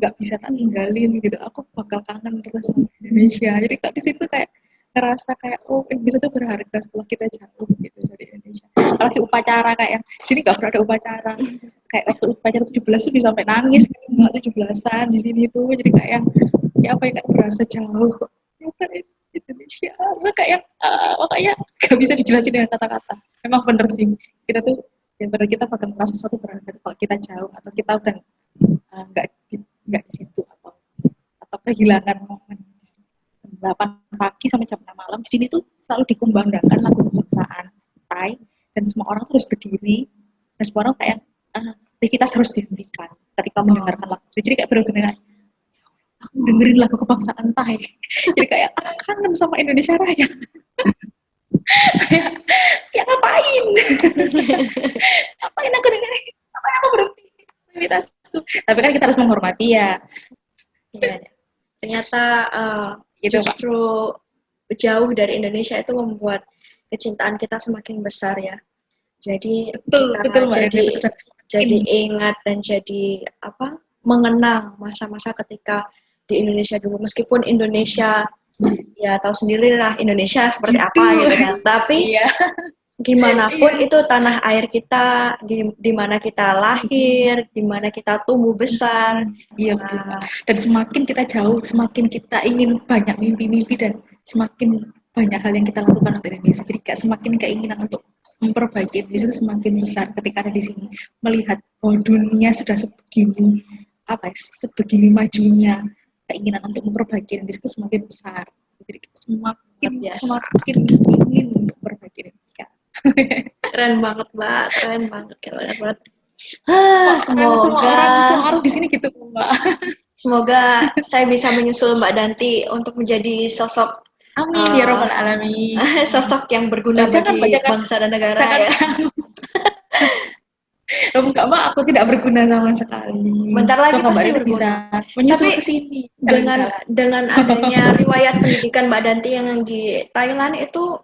nggak bisa tak ninggalin gitu. Aku bakal kangen terus sama Indonesia. Jadi kak di situ kayak ngerasa kayak oh Indonesia tuh berharga setelah kita jauh gitu dari Indonesia. Apalagi upacara kayak yang di sini nggak pernah ada upacara. Kayak waktu upacara 17 tuh bisa sampai nangis gitu, 17-an di sini tuh. Jadi kayak ya apa ya kayak berasa jauh. Ya, Indonesia kayak makanya nggak bisa dijelasin dengan kata-kata. Memang bener sih kita tuh ya bener kita bakal merasa sesuatu berharga kalau kita jauh atau kita udah nggak di situ atau kehilangan momen 8 pagi sampai jam 6 malam di sini tuh selalu dikumandangkan lagu kebangsaan Thai dan semua orang tuh harus berdiri dan semua orang kayak aktivitas harus dihentikan ketika mendengarkan lagu itu. Jadi kayak benar-benar aku dengerin lagu kebangsaan Thai jadi kayak aku kangen sama Indonesia Raya. Kayak ya ngapain ngapain aku dengerin, ngapain aku berhenti aktivitasku, tapi kan kita harus menghormati ya. Iya. Ternyata Gitu, justru jauh dari Indonesia itu membuat kecintaan kita semakin besar ya. Jadi betul kita Mbak, jadi ingat dan jadi mengenang masa-masa ketika di Indonesia dulu. Meskipun Indonesia ya tahu sendirilah Indonesia seperti apa gitu kan. Tapi iya. gimana pun itu tanah air kita, di mana kita lahir, di mana kita tumbuh besar. Iya betul Mbak. Dan semakin kita jauh, semakin kita ingin banyak mimpi-mimpi dan semakin banyak hal yang kita lakukan untuk Indonesia. Jadi kayak semakin keinginan untuk memperbaiki Indonesia itu semakin besar ketika ada di sini. Melihat bahwa dunia sudah sebegini sebegini majunya, keinginan untuk memperbaiki Indonesia itu semakin besar. Jadi semakin ingin untuk memperbaiki Indonesia. Keren banget, Mbak. Keren banget. Semua orang di sini gitu, Mbak. Semoga saya bisa menyusul Mbak Danti untuk menjadi sosok amin ya robbal alamin. Sosok yang berguna bagi bangsa dan negara ya. Enggak, Mbak, aku tidak berguna sama sekali. Bentar lagi pasti berguna. Bisa menyusul ke sini. Dengan adanya riwayat pendidikan Mbak Danti yang di Thailand itu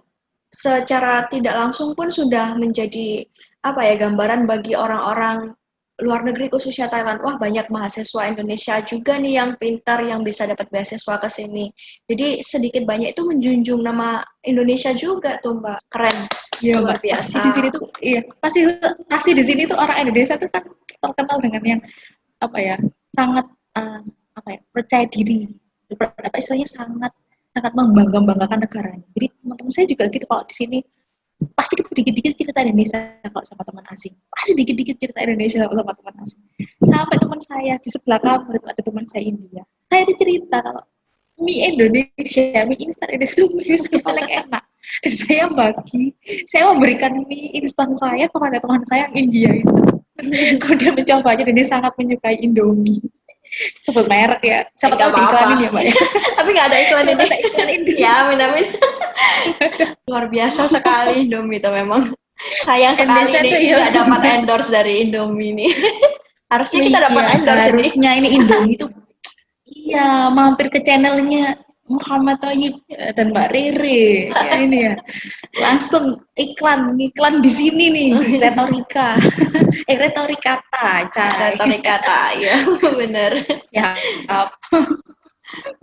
secara tidak langsung pun sudah menjadi gambaran bagi orang-orang luar negeri khususnya Thailand. Wah, banyak mahasiswa Indonesia juga nih yang pintar yang bisa dapat beasiswa ke sini. Jadi sedikit banyak itu menjunjung nama Indonesia juga tuh, Mbak. Keren. Iya, Mbak. Biasa. Pasti di sini tuh pasti di sini tuh orang Indonesia tuh kan terkenal dengan yang sangat percaya diri. Istilahnya sangat membanggakan negaranya. Jadi teman-teman saya juga gitu, kalau di sini pasti dikit-dikit cerita Indonesia kalau sama teman asing. Pasti dikit-dikit cerita Indonesia sama teman asing. Sampai teman saya di sebelah kamar itu ada teman saya India. Saya itu cerita kalau mie Indonesia, mie instan Indonesia itu mie instan paling enak. Dan saya memberikan mie instan saya kepada teman saya yang India itu. Kemudian mencobanya dan dia sangat menyukai Indomie. Sebut merek ya, siapa tahu diiklanin ya Mbak ya. Tapi nggak ada iklan ini. Ya, amin. Luar biasa sekali Indomie itu memang. Sayang sekali nih nggak dapat endorse dari Indomie ini. Harusnya kita dapat endorse ini. Harusnya ini Indomie itu. Iya, mampir ke channelnya Muhammad Thayyib dan Mbak Rere ya ini ya. Langsung iklan di sini nih, retorikata, ya bener. Ya.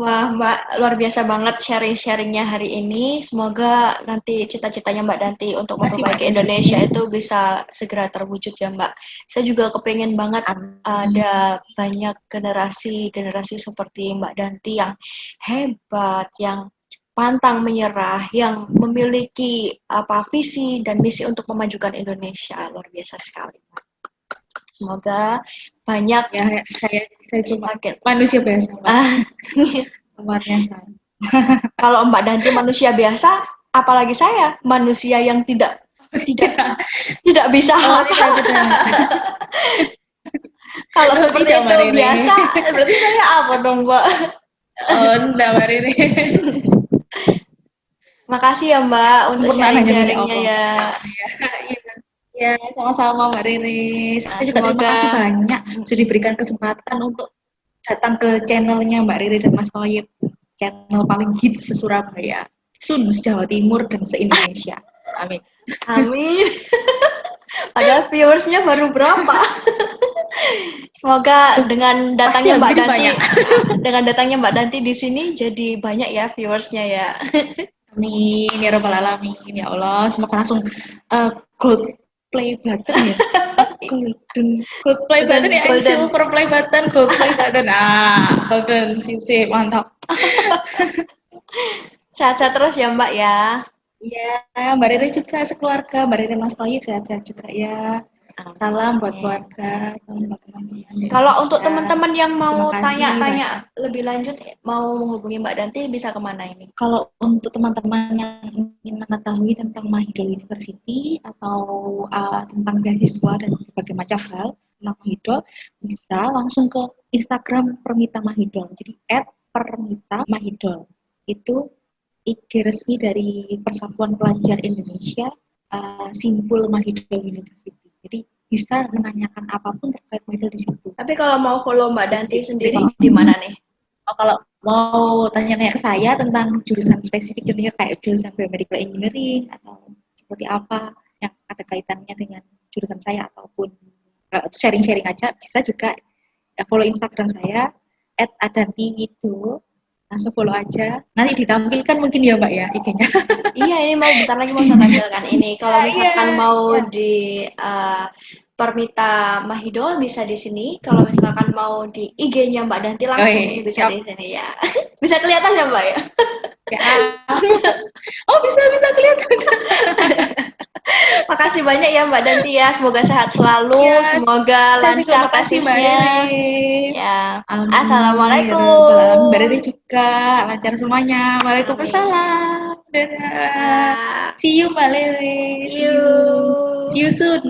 Wah, Mbak, luar biasa banget sharing-sharingnya hari ini. Semoga nanti cita-citanya Mbak Danti untuk Makasih, memperbaiki Mbak. Indonesia itu bisa segera terwujud ya, Mbak. Saya juga kepengen banget Amin. ada banyak generasi seperti Mbak Danti yang hebat, yang pantang menyerah, yang memiliki visi dan misi untuk memajukan Indonesia. Luar biasa sekali. Semoga banyak Ya, saya cuma semakin manusia biasa, Mbak. Tempatnya saya. Kalau Mbak Danti manusia biasa, apalagi saya manusia yang tidak bisa Oh, hafal. tidak. Kalau Oh, seperti tidak, Mbak itu Riri. biasa, berarti saya apa dong, Mbak? Oh, enggak, Mbak Riri. Makasih ya Mbak untuk Sempurnaan hanya milik sharing-sharingnya Allah. ya. Ya, sama-sama Mbak Riri. Nah, Saya juga terima kasih banyak sudah diberikan kesempatan untuk datang ke channelnya Mbak Riri dan Mas Toyib. Channel paling hits se-Surabaya, Jawa Timur, dan se-Indonesia. Amin. Amin. Padahal viewersnya baru berapa? Semoga dengan datangnya Mbak Danti, dengan datangnya Mbak Danti di sini jadi banyak ya viewersnya ya. Amin ya robbal alamin ya Allah. Semoga langsung gold play button ya. Gold play button ya, silver play button, gold play button. Golden, sip, mantap. Sehat-sehat terus ya Mbak ya. Iya, Mbak Riri juga sekeluarga, Mbak Riri Mas Toyib sehat-sehat juga ya. Salam buat keluarga. Kalau untuk teman-teman yang mau tanya-tanya lebih lanjut, mau menghubungi Mbak Danti, bisa kemana ini? Kalau untuk teman-teman yang ingin mengetahui tentang Mahidol University atau tentang beasiswa dan berbagai macam hal tentang Mahidol, bisa langsung ke Instagram Permita Mahidol. Jadi @permita mahidol. Itu IG resmi dari Persatuan Pelajar Indonesia, Simpul Mahidol University. Jadi bisa menanyakan apapun terkait Mahidol di situ. Tapi kalau mau follow Mbak Danti sendiri di mana nih? Kalau mau tanya-tanya ke saya tentang jurusan spesifik, contohnya kayak jurusan biomedical engineering atau seperti apa yang ada kaitannya dengan jurusan saya ataupun sharing-sharing aja, bisa juga follow Instagram saya @adantiwido. Langsung follow aja. Nanti ditampilkan mungkin ya Mbak ya IG-nya. Iya, ini bentar lagi mau saya tampilkan ini. Kalau misalkan mau di Permita Mahidol bisa di sini. Kalau misalkan mau di IG-nya Mbak Danti langsung bisa di sini ya. Bisa kelihatan ya Mbak ya? Ya. Oh bisa kelihatan. Makasih banyak ya Mbak Danti ya. Semoga sehat selalu, semoga lancar tesisnya. Ya. Assalamualaikum. Mbak Riri juga lancar semuanya. Waalaikumsalam. Dadah. See you Mbak Riri. See you soon.